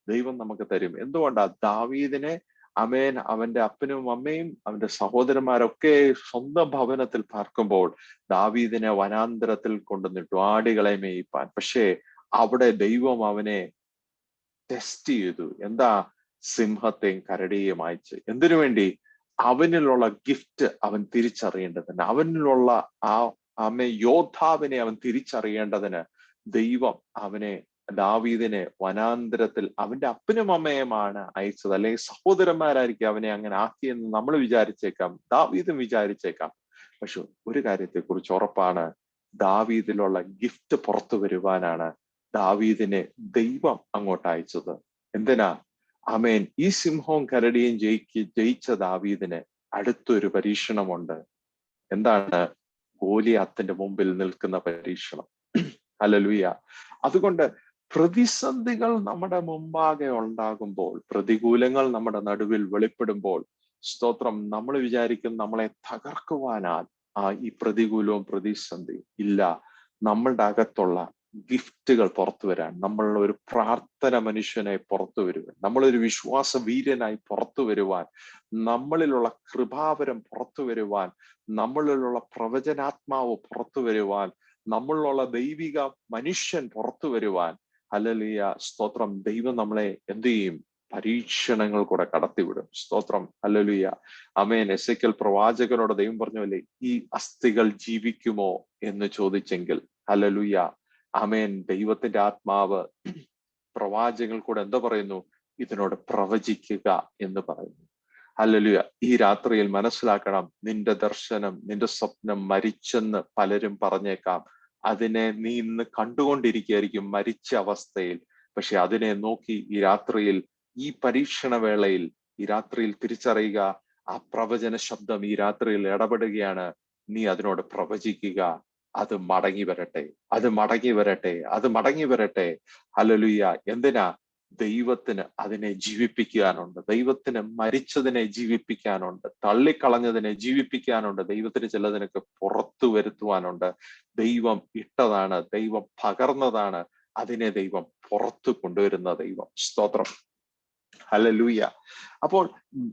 S1: ദൈവം നമുക്ക് തരും. എന്തുകൊണ്ടാ? ദാവീദിനെ ആമേൻ അവന്റെ അപ്പനും അമ്മയും അവന്റെ സഹോദരന്മാരൊക്കെ സ്വന്തം ഭവനത്തിൽ പാർക്കുമ്പോൾ ദാവീദിനെ വനാന്തരത്തിൽ കൊണ്ടുവന്നിട്ടു ആടുകളെ മേയിപ്പാൻ. പക്ഷേ അവിടെ ദൈവം അവനെ ടെസ്റ്റ് ചെയ്തു. എന്താ? സിംഹത്തെയും കരടിയെയും അയച്ച്. എന്തിനു വേണ്ടി? അവനിലുള്ള ഗിഫ്റ്റ് അവൻ തിരിച്ചറിയേണ്ടതിന്, അവനിലുള്ള യോദ്ധാവിനെ അവൻ തിരിച്ചറിയേണ്ടതിന് ദൈവം ദാവീദിനെ വനാന്തരത്തിൽ അവന്റെ അപ്പനും അമ്മയുമാണ് അയച്ചത്. അല്ലെങ്കിൽ സഹോദരന്മാരായിരിക്കും അവനെ അങ്ങനെ ആക്കിയെന്ന് നമ്മൾ വിചാരിച്ചേക്കാം, ദാവീദും വിചാരിച്ചേക്കാം. പക്ഷെ ഒരു കാര്യത്തെ കുറിച്ച് ഉറപ്പാണ്, ദാവീദിലുള്ള ഗിഫ്റ്റ് പുറത്തു വരുവാനാണ് ദാവീദിനെ ദൈവം അങ്ങോട്ട് അയച്ചത്. എന്തിനാ? ആമേൻ. ഈ സിംഹവും കരടിയും ജയിച്ച ദാവീദിന് അടുത്തൊരു പരീക്ഷണമുണ്ട്. എന്താണ്? ഗോലിയാത്തിന്റെ മുമ്പിൽ നിൽക്കുന്ന പരീക്ഷണം. ഹല്ലേലൂയ. അതുകൊണ്ട് പ്രതിസന്ധികൾ നമ്മുടെ മുമ്പാകെ ഉണ്ടാകുമ്പോൾ, പ്രതികൂലങ്ങൾ നമ്മുടെ നടുവിൽ വെളിപ്പെടുമ്പോൾ, സ്തോത്രം, നമ്മൾ വിചാരിക്കും നമ്മളെ തകർക്കുവാനാൽ ഈ പ്രതികൂലവും പ്രതിസന്ധി ഇല്ല. നമ്മളുടെ അകത്തുള്ള ഗിഫ്റ്റുകൾ പുറത്തു വരാൻ, നമ്മളുടെ ഒരു പ്രാർത്ഥന മനുഷ്യനായി പുറത്തു വരുവാൻ, നമ്മളൊരു വിശ്വാസ വീരനായി പുറത്തു വരുവാൻ, നമ്മളിലുള്ള കൃപാവരം പുറത്തു വരുവാൻ, നമ്മളിലുള്ള പ്രവചനാത്മാവ് പുറത്തു വരുവാൻ, നമ്മളിലുള്ള ദൈവിക മനുഷ്യൻ പുറത്തു വരുവാൻ, ഹല്ലേലൂയ, സ്തോത്രം, ദൈവം നമ്മളെ എന്ത് ചെയ്യും? പരീക്ഷണങ്ങൾ കൂടെ കടത്തിവിടും. സ്തോത്രം, ഹല്ലേലൂയ, ആമേൻ. എസെക്കിയേൽ പ്രവാചകനോട് ദൈവം പറഞ്ഞല്ലേ, ഈ അസ്ഥികൾ ജീവിക്കുമോ എന്ന് ചോദിച്ചെങ്കിൽ, ഹല്ലേലൂയ, ആമേൻ, ദൈവത്തിന്റെ ആത്മാവ് പ്രവാചകങ്ങൾ കൂടെ എന്താ പറയുന്നു? ഇതിനോട് പ്രവചിക്കുക എന്ന് പറയുന്നു. ഹല്ലേലൂയ. ഈ രാത്രിയിൽ മനസ്സിലാക്കണം, നിന്റെ ദർശനം, നിന്റെ സ്വപ്നം മരിച്ചെന്ന് പലരും പറഞ്ഞേക്കാം. അതിനെ നീ ഇന്ന് കണ്ടുകൊണ്ടിരിക്കുകയായിരിക്കും മരിച്ച അവസ്ഥയിൽ. പക്ഷെ അതിനെ നോക്കി ഈ രാത്രിയിൽ, ഈ പരീക്ഷണ വേളയിൽ, ഈ രാത്രിയിൽ തിരിച്ചറിയുക, ആ പ്രവചന ശബ്ദം ഈ രാത്രിയിൽ ഇടപെടുകയാണ്. നീ അതിനോട് പ്രവചിക്കുക, അത് മടങ്ങി വരട്ടെ, അത് മടങ്ങി വരട്ടെ, അത് മടങ്ങി വരട്ടെ. ഹല്ലേലൂയ. എന്തിനാ? ദൈവത്തിന് അതിനെ ജീവിപ്പിക്കാനുണ്ട്. ദൈവത്തിന് മരിച്ചതിനെ ജീവിപ്പിക്കാനുണ്ട്. തള്ളിക്കളഞ്ഞതിനെ ജീവിപ്പിക്കാനുണ്ട്. ദൈവത്തിന് ചിലതിനൊക്കെ പുറത്തു വരുത്തുവാനുണ്ട്. ദൈവം ഇട്ടതാണ്, ദൈവം പകർന്നതാണ്, അതിനെ ദൈവം പുറത്തു കൊണ്ടുവരുന്ന ദൈവം. സ്തോത്രം, ഹല്ലേലൂയ. അപ്പോൾ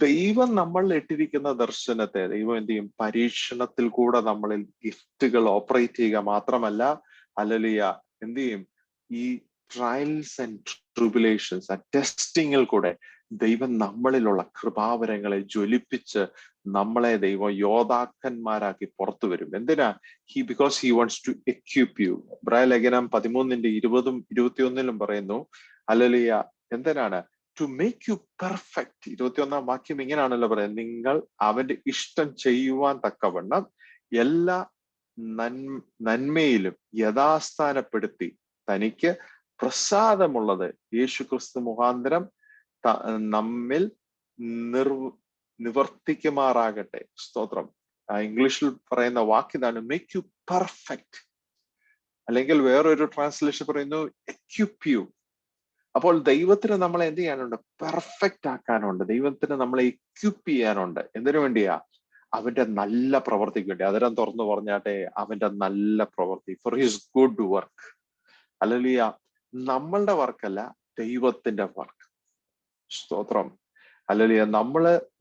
S1: ദൈവം നമ്മളിൽ ഇട്ടിരിക്കുന്ന ദർശനത്തെ ദൈവം എന്ത് ചെയ്യും? പരീക്ഷണത്തിൽ കൂടെ നമ്മളിൽ ഗിഫ്റ്റുകൾ ഓപ്പറേറ്റ് ചെയ്യുക മാത്രമല്ല, ഹല്ലേലൂയ, എന്ത് ചെയ്യും? ഈ ട്രയൽസ് ആൻഡ് ട്രിബുലേഷൻസ്, ആ ടെസ്റ്റിങ്ങിൽ കൂടെ ദൈവം നമ്മളിലുള്ള കൃപാവരങ്ങളെ ജ്വലിപ്പിച്ച് നമ്മളെ ദൈവം യോദ്ധാക്കന്മാരാക്കി പുറത്തു വരും. എന്തിനാ? Because he wants to equip you. ഇബ്രായ ലേഖനം 13:20-21 പറയുന്നു, ഹല്ലേലൂയ, എന്തിനാണ്? To make you perfect. 21-ാം വാക്യം ഇങ്ങനെയാണല്ലോ പറയുന്നത്, നിങ്ങൾ അവന്റെ ഇഷ്ടം ചെയ്യുവാൻ തക്കവണ്ണം എല്ലാ നന്മയിലും യഥാസ്ഥാനപ്പെടുത്തി തനിക്ക് പ്രസാദമുള്ളത് യേശുക്രിസ്തു മുഖാന്തരം നമ്മിൽ നിവർത്തിക്കുമാറാകട്ടെ. സ്തോത്രം. ഇംഗ്ലീഷിൽ പറയുന്ന വാക്കിതാണ് മേക്ക് യു പെർഫെക്റ്റ്, അല്ലെങ്കിൽ വേറൊരു ട്രാൻസ്ലേഷൻ പറയുന്നു എക്വിപ്പ് യു. അപ്പോൾ ദൈവത്തിന് നമ്മളെ എന്ത് ചെയ്യാനുണ്ട്? പെർഫെക്റ്റ് ആക്കാനുണ്ട്. ദൈവത്തിന് നമ്മളെ ഇക്വിപ്പ് ചെയ്യാനുണ്ട്. എന്തിനു വേണ്ടിയാ? അവന്റെ നല്ല പ്രവർത്തിക്ക് വേണ്ടി. അതിരം തുറന്നു പറഞ്ഞാട്ടെ, അവന്റെ നല്ല പ്രവൃത്തി, for his good work. Hallelujah. നമ്മളുടെ വർക്കല്ല, ദൈവത്തിന്റെ വർക്ക്. സ്തോത്രം. ഹല്ലേലൂയ.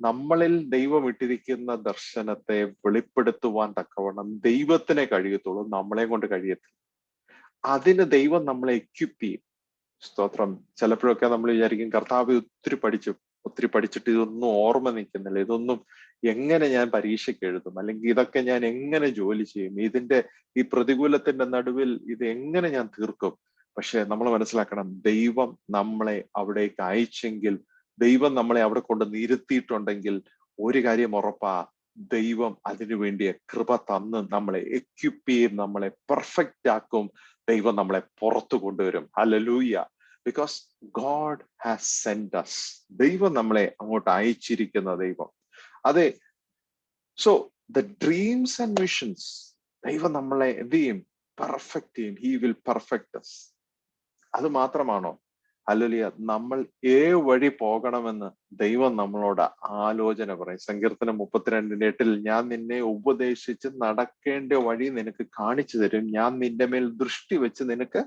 S1: നമ്മളിൽ ദൈവം ഇട്ടിരിക്കുന്ന ദർശനത്തെ വെളിപ്പെടുത്തുവാൻ തക്കവണ്ണം ദൈവത്തിനെ കഴിയത്തുള്ളൂ, നമ്മളെ കൊണ്ട് കഴിയത്തില്ല. അതിന് ദൈവം നമ്മളെ എക്വിപ്പ് ചെയ്യും. സ്തോത്രം. ചിലപ്പോഴൊക്കെ നമ്മൾ വിചാരിക്കും, കർത്താവ് ഒത്തിരി പഠിച്ചിട്ട് ഇതൊന്നും ഓർമ്മ നിൽക്കുന്നില്ല, ഇതൊന്നും എങ്ങനെ ഞാൻ പരീക്ഷയ്ക്ക് എഴുതും, അല്ലെങ്കിൽ ഇതൊക്കെ ഞാൻ എങ്ങനെ ജോലി ചെയ്യും, ഈ പ്രതികൂലത്തിന്റെ നടുവിൽ ഇത് എങ്ങനെ ഞാൻ തീർക്കും. പക്ഷെ നമ്മൾ മനസ്സിലാക്കണം, ദൈവം നമ്മളെ അവിടേക്ക് അയച്ചെങ്കിൽ, ദൈവം നമ്മളെ അവിടെ കൊണ്ട് നിർത്തിയിട്ടുണ്ടെങ്കിൽ ഒരു കാര്യം ഉറപ്പാ, ദൈവം അതിനു വേണ്ടിയ കൃപ തന്ന് നമ്മളെ എക്വിപ്പ് ചെയ്യും, നമ്മളെ പെർഫെക്റ്റ് ആക്കും, ദൈവം നമ്മളെ പുറത്തു കൊണ്ടുവരും. ഹല്ലേലൂയ. Because God has send us. ദൈവം നമ്മളെ അങ്ങോട്ട് അയച്ചിരിക്കുന്ന ദൈവം. അതെ. So the dreams and visions, ദൈവം നമ്മളെ എന്ത് ചെയ്യും? പെർഫെക്റ്റ് ചെയ്യും. He will perfect us. അത് മാത്രമാണോ? ഹല്ലേലൂയ. നമ്മൾ വഴി പോകണമെന്ന് ദൈവം നമ്മളോട് ആലോചന പറയും. സങ്കീർത്തനം 32:8 ഞാൻ നിന്നെ ഉപദേശിച്ച് നടക്കേണ്ട വഴി നിനക്ക് കാണിച്ചു തരും, ഞാൻ നിന്റെ മേൽ ദൃഷ്ടി വെച്ച് നിനക്ക്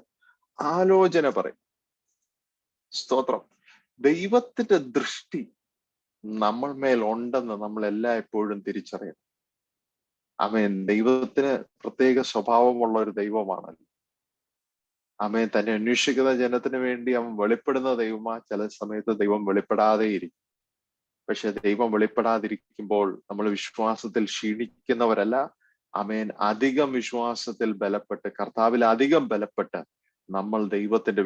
S1: ആലോചന പറയും. സ്തോത്രം. ദൈവത്തിന്റെ ദൃഷ്ടി നമ്മൾ മേൽ ഉണ്ടെന്ന് നമ്മൾ എല്ലായ്പ്പോഴും തിരിച്ചറിയണം. ആമേൻ. ദൈവത്തിന് പ്രത്യേക സ്വഭാവമുള്ള ഒരു ദൈവമാണല്ലോ. ആമേൻ. തന്നെ അന്വേഷിക്കുന്ന ജനത്തിന് വേണ്ടി അവൻ വെളിപ്പെടുന്ന ദൈവമാ. ചില സമയത്ത് ദൈവം വെളിപ്പെടാതെയിരിക്കും. പക്ഷെ ദൈവം വെളിപ്പെടാതിരിക്കുമ്പോൾ നമ്മൾ വിശ്വാസത്തിൽ ക്ഷീണിക്കുന്നവരല്ല. ആമേൻ. അധികം വിശ്വാസത്തിൽ ബലപ്പെട്ട്, കർത്താവിൽ അധികം ബലപ്പെട്ട് നമ്മൾ ദൈവത്തിന്റെ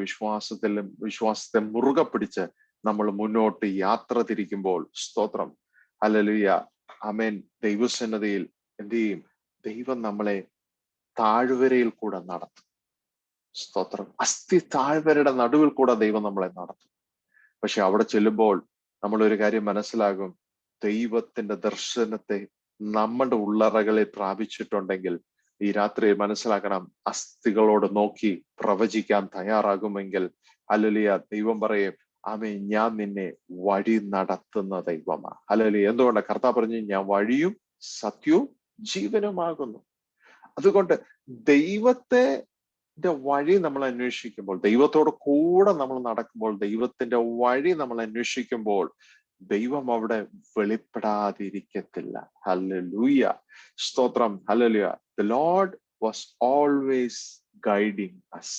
S1: വിശ്വാസത്തെ മുറുകെ പിടിച്ച് നമ്മൾ മുന്നോട്ട് യാത്ര തിരിക്കുമ്പോൾ, സ്തോത്രം, ഹല്ലേലൂയ, ആമേൻ, ദൈവസന്നദ്ധിയിൽ എന്ത് ചെയ്യും? ദൈവം നമ്മളെ താഴ്വരയിൽ കൂടെ നടത്തും. സ്തോത്രം. അസ്ഥി താഴ്വരയുടെ നടുവിൽ കൂടെ ദൈവം നമ്മളെ നടത്തും. പക്ഷെ അവിടെ ചെല്ലുമ്പോൾ നമ്മൾ ഒരു കാര്യം മനസ്സിലാകും, ദൈവത്തിന്റെ ദർശനത്തെ നമ്മുടെ ഉള്ളറകളിൽ പ്രാപിച്ചിട്ടുണ്ടെങ്കിൽ ഈ രാത്രി മനസ്സിലാക്കണം, അസ്ഥികളോട് നോക്കി പ്രവചിക്കാൻ തയ്യാറാകുമെങ്കിൽ, ഹല്ലേലൂയ, ദൈവം പറയും, ആമേൻ, ഞാൻ നിന്നെ വഴി നടത്തുന്ന ദൈവമാ. ഹല്ലേലൂയ. എന്തുകൊണ്ടാണ്? കർത്താവ് പറഞ്ഞു, ഞാൻ വഴിയും സത്യവും ജീവനുമാകുന്നു. അതുകൊണ്ട് ദൈവത്തിന്റെ വഴി നമ്മൾ അന്വേഷിക്കുമ്പോൾ, ദൈവത്തോട് കൂടെ നമ്മൾ നടക്കുമ്പോൾ, ദൈവത്തിന്റെ വഴി നമ്മൾ അന്വേഷിക്കുമ്പോൾ ദൈവം അവിടെ വെളിപ്പെടാതിരിക്കത്തില്ല. ഹല്ലേലൂയ. സ്തോത്രം. Hallelujah. The Lord was always guiding us.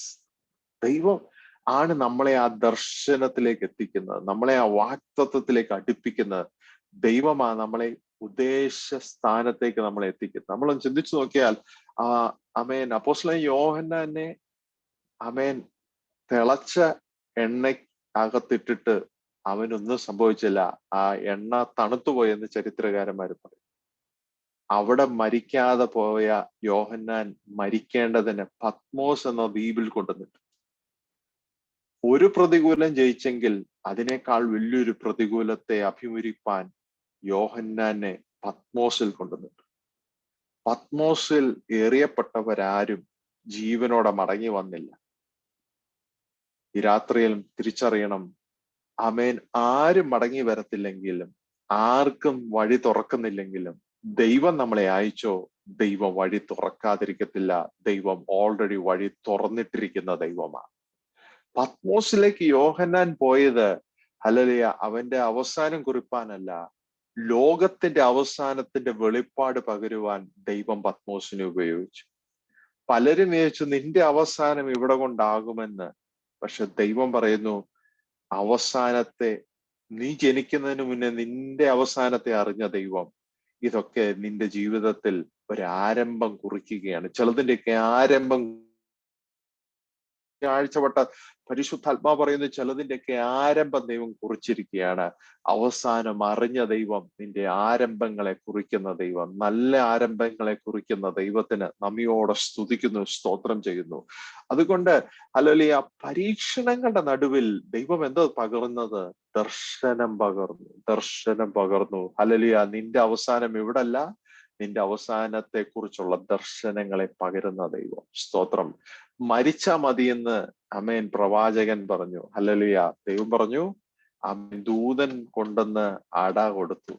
S1: ദൈവം ആണ് നമ്മളെ ആ ദർശനത്തിലേക്ക് എത്തിക്കുന്നത്, നമ്മളെ ആ വാക്തത്വത്തിലേക്ക് അടുപ്പിക്കുന്നത്. ദൈവമാ നമ്മളെ ഉദ്ദേശ സ്ഥാനത്തേക്ക് നമ്മളെ എത്തിക്കുന്നത്. നമ്മളൊന്ന് ചിന്തിച്ചു നോക്കിയാൽ, ആമേൻ, അപ്പോസ്തലൻ യോഹന്നാനെ ആമേൻ തിളച്ച എണ്ണ അകത്തിട്ടിട്ട് അവനൊന്നും സംഭവിച്ചില്ല. ആ എണ്ണ തണുത്തുപോയെന്ന് ചരിത്രകാരന്മാര് പറയും. അവിടെ മരിക്കാതെ പോയ യോഹന്നാൻ മരിക്കേണ്ടതിന് പത്മോസ് എന്ന ദ്വീപിൽ കൊണ്ടുവന്നിട്ട്, ഒരു പ്രതികൂലം ജയിച്ചെങ്കിൽ അതിനേക്കാൾ വലിയൊരു പ്രതികൂലത്തെ അഭിമുഖിപ്പാൻ യോഹന്നാനെ പത്മോസിൽ കൊണ്ടുവന്നിട്ട്, പത്മോസിൽ എറിയപ്പെട്ടവരാരും ജീവനോടെ മടങ്ങി വന്നില്ല. ഈ രാത്രിയിലും തിരിച്ചറിയണം, ആമേൻ, ആരും മടങ്ങി വരത്തില്ലെങ്കിലും, ആർക്കും വഴി തുറക്കുന്നില്ലെങ്കിലും, ദൈവം നമ്മളെ അയച്ചോ, ദൈവം വഴി തുറക്കാതിരിക്കത്തില്ല. ദൈവം ഓൾറെഡി വഴി തുറന്നിട്ടിരിക്കുന്ന ദൈവമാണ്. പത്മോസിലേക്ക് യോഹന്നാൻ പോയത്, ഹല്ലേലൂയ, അവന്റെ അവസാനം കുറിപ്പാനല്ല, ലോകത്തിന്റെ അവസാനത്തിന്റെ വെളിപ്പാട് പകരുവാൻ ദൈവം പത്മോസിനെ ഉപയോഗിച്ചു. പലരും വിചാരിച്ചു നിന്റെ അവസാനം ഇവിടെ കൊണ്ടാകുമെന്ന്. പക്ഷെ ദൈവം പറയുന്നു, അവസാനത്തെ, നീ ജനിക്കുന്നതിന് മുന്നേ നിന്റെ അവസാനത്തെ അറിഞ്ഞ ദൈവം ഇതൊക്കെ നിന്റെ ജീവിതത്തിൽ ഒരാരംഭം കുറിക്കുകയാണ്. ചിലതിന്റെയൊക്കെ ആരംഭം, ആഴ്ചവട്ട പരിശുദ്ധാത്മാവ് പറയുന്നത്, ചിലതിന്റെയൊക്കെ ആരംഭം ദൈവം കുറിച്ചിരിക്കുകയാണ്. അവസാനം അറിഞ്ഞ ദൈവം നിന്റെ ആരംഭങ്ങളെ കുറിക്കുന്ന ദൈവം, നല്ല ആരംഭങ്ങളെ കുറിക്കുന്ന ദൈവത്തിന് നന്ദിയോടെ സ്തുതിക്കുന്നു, സ്തോത്രം ചെയ്യുന്നു. അതുകൊണ്ട് ഹല്ലേലൂയ, പരീക്ഷണങ്ങളുടെ നടുവിൽ ദൈവം എന്താ പകർന്നത്? ദർശനം പകർന്നു. ഹല്ലേലൂയ. നിന്റെ അവസാനം ഇവിടല്ല, നിന്റെ അവസാനത്തെ കുറിച്ചുള്ള ദർശനങ്ങളെ പകരുന്ന ദൈവം. സ്തോത്രം. മരിച്ചാ മതിയെന്ന് ആമേൻ പ്രവാചകൻ പറഞ്ഞു. ഹല്ലേലൂയ. ദൈവം പറഞ്ഞു, ആമേൻ ദൂതൻ കൊണ്ടുവന്ന് അട കൊടുത്തു.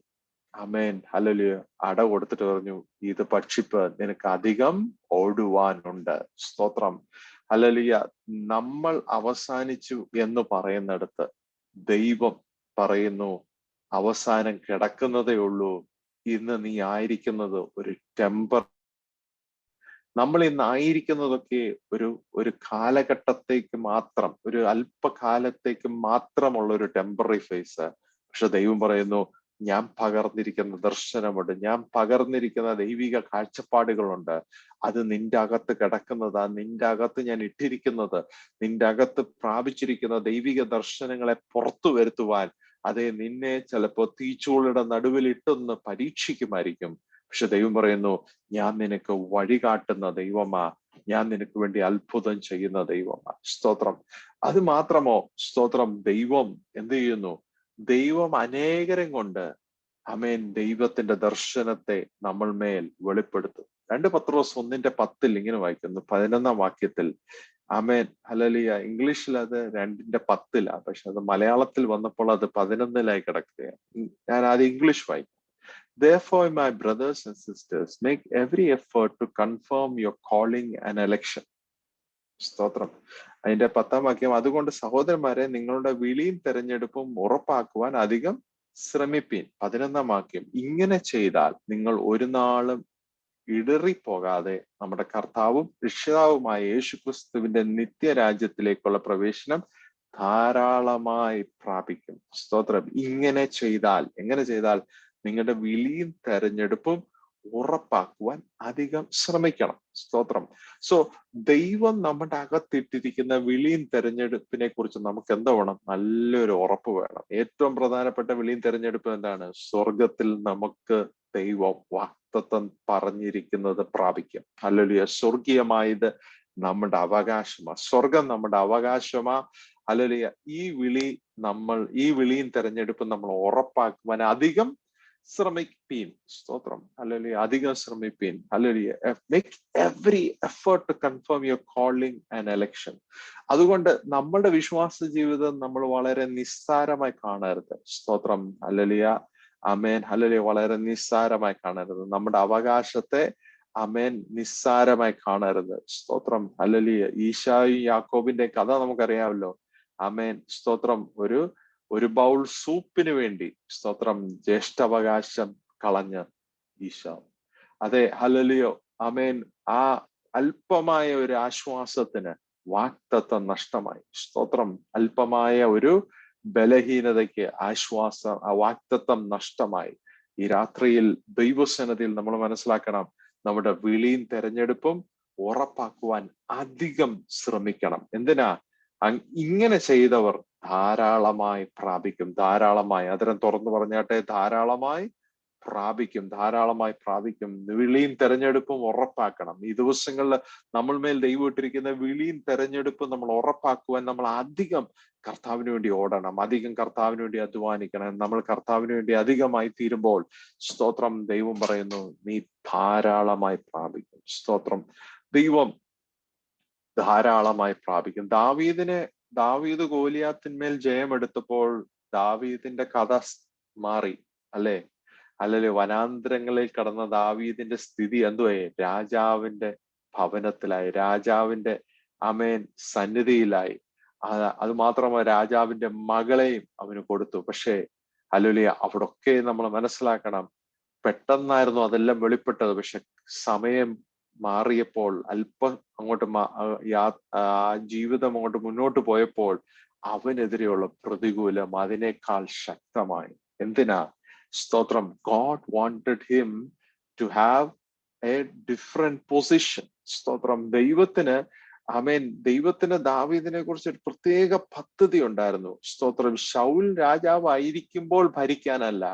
S1: Amen hallelujah. അട കൊടുത്തിട്ട് പറഞ്ഞു, ഇത് ഭക്ഷിപ്പ്, നിനക്ക് അധികം ഓടുവാനുണ്ട്. സ്തോത്രം. ഹല്ലേലൂയ. നമ്മൾ അവസാനിച്ചു എന്ന് പറയുന്നിടത്ത് ദൈവം പറയുന്നു, അവസാനം കിടക്കുന്നതേ ഉള്ളൂ. ഇന്ന് നീ ആയിരിക്കുന്നത് ഒരു ടെമ്പർ, നമ്മൾ ഇന്ന് ആയിരിക്കുന്നതൊക്കെ ഒരു കാലഘട്ടത്തേക്ക് മാത്രം, ഒരു അല്പകാലത്തേക്ക് മാത്രമുള്ള ഒരു ടെമ്പററി ഫേസ്. പക്ഷെ ദൈവം പറയുന്നു, ഞാൻ പകർന്നിരിക്കുന്ന ദർശനമുണ്ട്, ഞാൻ പകർന്നിരിക്കുന്ന ദൈവിക കാഴ്ചപ്പാടുകളുണ്ട്. അത് നിന്റെ അകത്ത് കിടക്കുന്നതാ, നിന്റെ അകത്ത് ഞാൻ ഇട്ടിരിക്കുന്നത്, നിന്റെ അകത്ത് പ്രാപിച്ചിരിക്കുന്ന ദൈവിക ദർശനങ്ങളെ പുറത്തു വരുത്തുവാൻ. അതെ, നിന്നെ ചിലപ്പോ തീച്ചൂളയുടെ നടുവിൽ ഇട്ടൊന്ന് പരീക്ഷിക്കുമായിരിക്കും. പക്ഷെ ദൈവം പറയുന്നു, ഞാൻ നിനക്ക് വഴികാട്ടുന്ന ദൈവമാ, ഞാൻ നിനക്ക് വേണ്ടി അത്ഭുതം ചെയ്യുന്ന ദൈവമാ. സ്തോത്രം. അത് മാത്രമോ, സ്തോത്രം, ദൈവം എന്ത് ചെയ്യുന്നു? ദൈവം അനേകരം കൊണ്ട് ആമേൻ ദൈവത്തിന്റെ ദർശനത്തെ നമ്മൾ മേൽ വെളിപ്പെടുത്തും. 2 പത്രോസ് 1:10 ഇങ്ങനെ വായിക്കുന്നു, 11-ാം വാക്യത്തിൽ. Amen hallelujah. ഇംഗ്ലീഷിൽ അത് 2:10 പക്ഷെ അത് മലയാളത്തിൽ വന്നപ്പോൾ അത് 11 കിടക്കുകയാണ്. ഞാൻ ആദ്യം ഇംഗ്ലീഷ് വായിക്കും. Therefore, my brothers and sisters, make every effort to confirm your calling and election. സ്തോത്രം. അതിന്റെ 10-ാം വാക്യം, അതുകൊണ്ട് സഹോദരന്മാരെ, നിങ്ങളുടെ വിളിയും തെരഞ്ഞെടുപ്പും ഉറപ്പാക്കുവാൻ അധികം ശ്രമിപ്പീൻ. 11-ാം വാക്യം, ഇങ്ങനെ ചെയ്താൽ നിങ്ങൾ ഒരു നാളും ഇടറിപ്പോകാതെ നമ്മുടെ കർത്താവും രക്ഷിതാവുമായ യേശുക്രിസ്തുവിന്റെ നിത്യരാജ്യത്തിലേക്കുള്ള പ്രവേശനം ധാരാളമായി പ്രാപിക്കും. സ്തോത്രം. ഇങ്ങനെ ചെയ്താൽ, എങ്ങനെ ചെയ്താൽ? നിങ്ങളുടെ വിളിയും തെരഞ്ഞെടുപ്പും ഉറപ്പാക്കുവാൻ അധികം ശ്രമിക്കണം. സ്തോത്രം. സോ ദൈവം നമ്മുടെ അകത്തിട്ടിരിക്കുന്ന വിളിയും തെരഞ്ഞെടുപ്പിനെ കുറിച്ച് നമുക്ക് എന്താ വേണം? നല്ലൊരു ഉറപ്പ് വേണം. ഏറ്റവും പ്രധാനപ്പെട്ട വിളിയും തെരഞ്ഞെടുപ്പും എന്താണ്? സ്വർഗത്തിൽ നമുക്ക് ദൈവം വാഗ്ദത്തം പറഞ്ഞിരിക്കുന്നത് പ്രാപിക്കും. ഹല്ലേലൂയ. സ്വർഗീയമായത് നമ്മുടെ അവകാശമാ, സ്വർഗം നമ്മുടെ അവകാശമാ. ഹല്ലേലൂയ. ഈ വിളിയും തെരഞ്ഞെടുപ്പും നമ്മൾ ഉറപ്പാക്കുവാൻ അധികം ശ്രമിപ്പീൻ. സ്തോത്രം. ഹല്ലേലൂയ. അധികം ശ്രമിപ്പീൻ. ഹല്ലേലൂയ. Make every effort to confirm your calling and election. അതുകൊണ്ട് നമ്മുടെ വിശ്വാസ ജീവിതം നമ്മൾ വളരെ നിസ്സാരമായി കാണരുത്. സ്തോത്രം. ഹല്ലേലൂയ. ആമേൻ. ഹല്ലേലൂയ. വളരെ നിസ്സാരമായി കാണരുത്. നമ്മുടെ അവകാശത്തെ ആമേൻ നിസ്സാരമായി കാണരുത്. സ്തോത്രം. ഹല്ലേലൂയ. ഈശായും യാക്കോബിന്റെ കഥ നമുക്കറിയാമല്ലോ. ആമേൻ. സ്തോത്രം. ഒരു ബൗൾ സൂപ്പിന് വേണ്ടി, സ്തോത്രം, ജ്യേഷ്ഠാവകാശം കളഞ്ഞ് ഈശോ. അതെ, ഹല്ലേലൂയ. ആമേൻ. ആ അല്പമായ ഒരു ആശ്വാസത്തിന് വാഗ്ദത്തം നഷ്ടമായി. സ്തോത്രം. അല്പമായ ഒരു ബലഹീനതയ്ക്ക് ആ വാഗ്ദത്തം നഷ്ടമായി. ഈ രാത്രിയിൽ ദൈവസന്നിധിയിൽ നമ്മൾ മനസ്സിലാക്കണം, നമ്മുടെ വിളിയും തെരഞ്ഞെടുപ്പും ഉറപ്പാക്കുവാൻ അധികം ശ്രമിക്കണം. എന്തിനാ? ഇങ്ങനെ ചെയ്തവർ ധാരാളമായി പ്രാപിക്കും. ധാരാളമായി, അതിരം തുറന്നു പറഞ്ഞാട്ടെ, ധാരാളമായി പ്രാപിക്കും, ധാരാളമായി പ്രാപിക്കും. വിളിയും തെരഞ്ഞെടുപ്പും ഉറപ്പാക്കണം. ഈ ദിവസങ്ങളിൽ നമ്മൾ മേൽ ദൈവം ഇട്ടിരിക്കുന്ന വിളിയും തെരഞ്ഞെടുപ്പും നമ്മൾ ഉറപ്പാക്കുവാൻ നമ്മൾ അധികം കർത്താവിന് വേണ്ടി ഓടണം, അധികം കർത്താവിന് വേണ്ടി അധ്വാനിക്കണം. നമ്മൾ കർത്താവിന് വേണ്ടി അധികമായി തീരുമ്പോൾ, സ്തോത്രം, ദൈവം പറയുന്നു, നീ ധാരാളമായി പ്രാപിക്കും. സ്തോത്രം. ദൈവം ധാരാളമായി പ്രാപിക്കും. ദാവീദ് ഗോലിയാത്തിന്മേൽ ജയമെടുത്തപ്പോൾ ദാവീദിന്റെ കഥ മാറി, അല്ലേ? അല്ലല്ലേ? വനാന്തരങ്ങളിൽ കടന്ന ദാവീദിന്റെ സ്ഥിതി എന്തുവായി? രാജാവിന്റെ ഭവനത്തിലായി, രാജാവിന്റെ ആമേൻ സന്നിധിയിലായി. അത് മാത്രമല്ല, രാജാവിന്റെ മകളെയും അവന് കൊടുത്തു. പക്ഷേ ഹല്ലേലൂയ, അവിടൊക്കെ നമ്മൾ മനസ്സിലാക്കണം, പെട്ടെന്നായിരുന്നു അതെല്ലാം വെളിപ്പെട്ടത്. പക്ഷെ സമയം മാറിയപ്പോൾ, അല്പം അങ്ങോട്ട് ജീവിതം അങ്ങോട്ട് മുന്നോട്ട് പോയപ്പോൾ അവനെതിരെയുള്ള പ്രതികൂലം അതിനേക്കാൾ ശക്തമായി. എന്തിനാ? സ്തോത്രം. God wanted him to have a different position. സ്തോത്രം. ദൈവത്തിന് ദാവീദിനെ കുറിച്ച് ഒരു പ്രത്യേക പദ്ധതി ഉണ്ടായിരുന്നു. സ്തോത്രം. ശൗൽ രാജാവായിരിക്കുമ്പോൾ ഭരിക്കാനല്ല,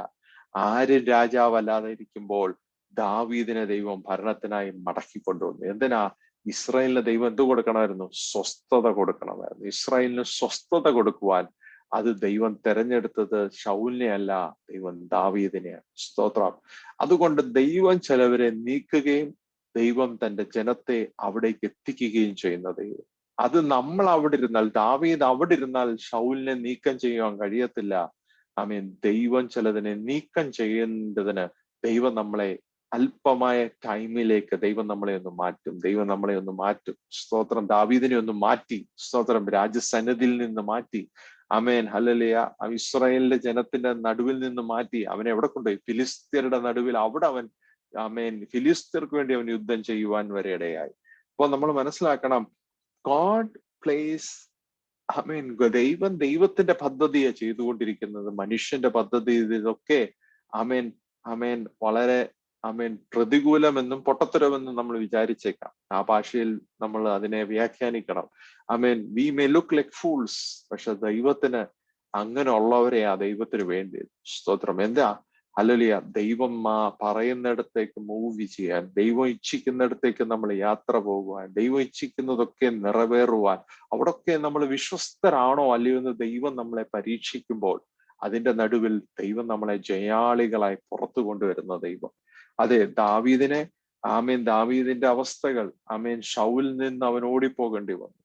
S1: ആരും രാജാവല്ലാതെ ഇരിക്കുമ്പോൾ ദാവീദിനെ ദൈവം ഭരണത്തിനായി മടക്കി കൊണ്ടുവന്നു. എന്തിനാ? ഇസ്രായേലിന് ദൈവം എന്ത് കൊടുക്കണമായിരുന്നു? സ്വസ്ഥത കൊടുക്കണമായിരുന്നു. ഇസ്രായേലിന് സ്വസ്ഥത കൊടുക്കുവാൻ അത് ദൈവം തെരഞ്ഞെടുത്തത് ശൗലിനെ അല്ല, ദൈവം ദാവീദിനെയാണ്. സ്തോത്രം. അതുകൊണ്ട് ദൈവം ചിലവരെ നീക്കുകയും ദൈവം തന്റെ ജനത്തെ അവിടേക്ക് എത്തിക്കുകയും ചെയ്യുന്ന ദൈവം. അത് നമ്മൾ അവിടെ ഇരുന്നാൽ, ദാവീദ് അവിടെ ഇരുന്നാൽ ശൗലിനെ നീക്കം ചെയ്യുവാൻ കഴിയത്തില്ല. ആമേൻ. ദൈവം ചിലതിനെ നീക്കം ചെയ്യേണ്ടതിന് ദൈവം നമ്മളെ അല്പമായ ടൈമിലേക്ക് ദൈവം നമ്മളെ ഒന്ന് മാറ്റും. ദൈവം നമ്മളെ ഒന്ന് മാറ്റും. സ്തോത്രം. ദാവീദിനെ ഒന്ന് മാറ്റി. സ്തോത്രം. രാജസന്നിധിയിൽ നിന്ന് മാറ്റി. ആമേൻ. ഹല്ലേലൂയ. ഇസ്രായേലിന്റെ ജനത്തിന്റെ നടുവിൽ നിന്ന് മാറ്റി അവനെ എവിടെ കൊണ്ടുപോയി? ഫിലിസ്ത്യരുടെ നടുവിൽ. അവിടെ അവൻ, ആമേൻ, ഫിലിസ്ത്യർക്ക് വേണ്ടി അവൻ യുദ്ധം ചെയ്യുവാൻ വരെ ഇടയായി. അപ്പോൾ നമ്മൾ മനസ്സിലാക്കണം, ഗോഡ് പ്ലേസ്, ആമേൻ, ദൈവത്തിന്റെ പദ്ധതിയെ ചെയ്തുകൊണ്ടിരിക്കുന്നത്. മനുഷ്യന്റെ പദ്ധതി ഇതൊക്കെ ആമേൻ ആമേൻ വളരെ ആമേൻ പ്രതികൂലമെന്നും പൊട്ടത്തരമെന്നും നമ്മൾ വിചാരിച്ചേക്കാം. ആ ഭാഷയിൽ നമ്മൾ അതിനെ വ്യാഖ്യാനിക്കണം. ആമേൻ. We may look like fools. പക്ഷെ ദൈവത്തിന് അങ്ങനെ ഉള്ളവരെയാ ദൈവത്തിന് വേണ്ടി. സ്തോത്രം. എന്താ? ഹല്ലേലൂയ. ദൈവം പറയുന്നിടത്തേക്ക് മൂവ് ചെയ്യാൻ, ദൈവം ഇച്ഛിക്കുന്നിടത്തേക്ക് നമ്മൾ യാത്ര പോകുവാൻ, ദൈവം ഇച്ഛിക്കുന്നതൊക്കെ നിറവേറുവാൻ, അവിടൊക്കെ നമ്മൾ വിശ്വസ്തരാണോ അല്ലയോ എന്ന് ദൈവം നമ്മളെ പരീക്ഷിക്കുമ്പോൾ അതിന്റെ നടുവിൽ ദൈവം നമ്മളെ ജയാളികളായി പുറത്തു കൊണ്ടുവരുന്ന ദൈവം. അതെ, ദാവീദിനെ, ആമേൻ, ദാവീദിന്റെ അവസ്ഥകൾ, ആമേൻ, ശൗലിൽ നിന്ന് അവൻ ഓടിപ്പോകേണ്ടി വന്നു.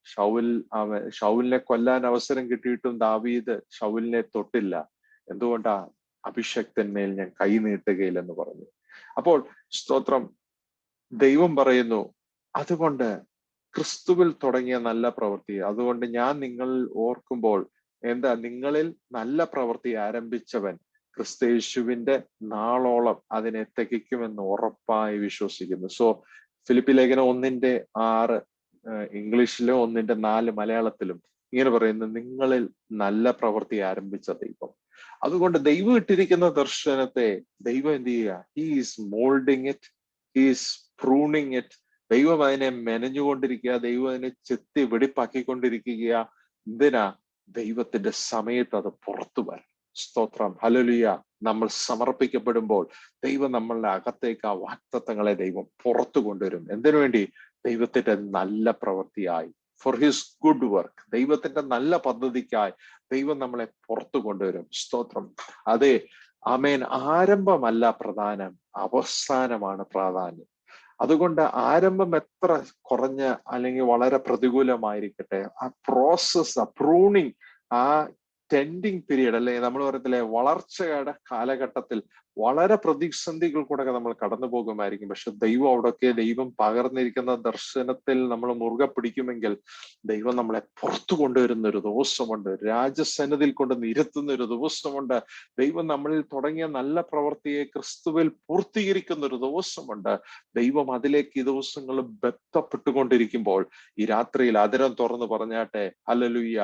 S1: ശൗലിനെ കൊല്ലാൻ അവസരം കിട്ടിയിട്ടും ദാവീദ് ശൗലിനെ തൊട്ടില്ല. എന്തുകൊണ്ടാ? അഭിഷക്തന്മേൽ ഞാൻ കൈ നീട്ടുകയില്ലെന്ന് പറഞ്ഞു. അപ്പോൾ സ്തോത്രം, ദൈവം പറയുന്നു, അതുകൊണ്ട് ക്രിസ്തുവിൽ തുടങ്ങിയ നല്ല പ്രവൃത്തി, അതുകൊണ്ട് ഞാൻ നിങ്ങൾ ഓർക്കുമ്പോൾ എന്താ, നിങ്ങളിൽ നല്ല പ്രവൃത്തി ആരംഭിച്ചവൻ ക്രിസ്തയേശുവിന്റെ നാളോളം അതിനെ തികയ്ക്കുമെന്ന് ഉറപ്പായി വിശ്വസിക്കുന്നു. സോ ഫിലിപ്പി ലേഖനം 1:6 ഇംഗ്ലീഷിലും 1:4 മലയാളത്തിലും ഇങ്ങനെ പറയുന്നു, നിങ്ങളിൽ നല്ല പ്രവൃത്തി ആരംഭിച്ച ദൈവം. അതുകൊണ്ട് ദൈവം ഇട്ടിരിക്കുന്ന ദർശനത്തെ ദൈവം എന്ത് ചെയ്യുക? He's moulding it, he's pruning it. ദൈവം അതിനെ മെനഞ്ഞുകൊണ്ടിരിക്കുക, ദൈവം അതിനെ ചെത്തി വെടിപ്പാക്കിക്കൊണ്ടിരിക്കുക. എന്തിനാ? ദൈവത്തിന്റെ സമയത്ത് അത് പുറത്തു വരും. സ്തോത്രം. ഹല്ലേലൂയ. നമ്മൾ സമർപ്പിക്കപ്പെടുമ്പോൾ ദൈവം നമ്മളുടെ അകത്തേക്ക് ആ വാഗ്ദത്തങ്ങളെ ദൈവം പുറത്തു കൊണ്ടുവരും. എന്തിനു വേണ്ടി? ദൈവത്തിന്റെ നല്ല പ്രവൃത്തിയായി, ഫോർ ഹിസ് ഗുഡ് വർക്ക്. ദൈവത്തിന്റെ നല്ല പദ്ധതിക്കായി ദൈവം നമ്മളെ പുറത്തു കൊണ്ടുവരും. സ്തോത്രം. അതെ, ആമേൻ. ആരംഭമല്ല പ്രധാനം, അവസാനമാണ് പ്രാധാന്യം. അതുകൊണ്ട് ആരംഭം എത്ര കുറഞ്ഞ അല്ലെങ്കിൽ വളരെ പ്രതികൂലമായിരിക്കട്ടെ, ആ പ്രോസസ്, ആ പ്രൂണിങ്, ആ ടെൻഡിങ് പീരീഡ്, അല്ലെ നമ്മൾ പറയത്തില്ലേ, വളർച്ചയുടെ കാലഘട്ടത്തിൽ വളരെ പ്രതിസന്ധികൾ കൂടെ നമ്മൾ കടന്നു പോകുമായിരിക്കും. പക്ഷെ ദൈവം അവിടെയൊക്കെ, ദൈവം പകർന്നിരിക്കുന്ന ദർശനത്തിൽ നമ്മൾ മുറുകെ പിടിക്കുമെങ്കിൽ ദൈവം നമ്മളെ പുറത്തു കൊണ്ടുവരുന്ന ഒരു ദിവസമുണ്ട്. രാജസന്നിധിയിൽ കൊണ്ട് ഇരുത്തുന്ന ഒരു ദിവസമുണ്ട്. ദൈവം നമ്മളിൽ തുടങ്ങിയ നല്ല പ്രവൃത്തിയെ ക്രിസ്തുവിൽ പൂർത്തീകരിക്കുന്ന ഒരു ദിവസമുണ്ട്. ദൈവം അതിലേക്ക് ഈ ദിവസങ്ങൾ ബന്ധപ്പെട്ടുകൊണ്ടിരിക്കുമ്പോൾ ഈ രാത്രിയിൽ അതിരം തുറന്ന് പറഞ്ഞാട്ടെ, ഹല്ലേലൂയ,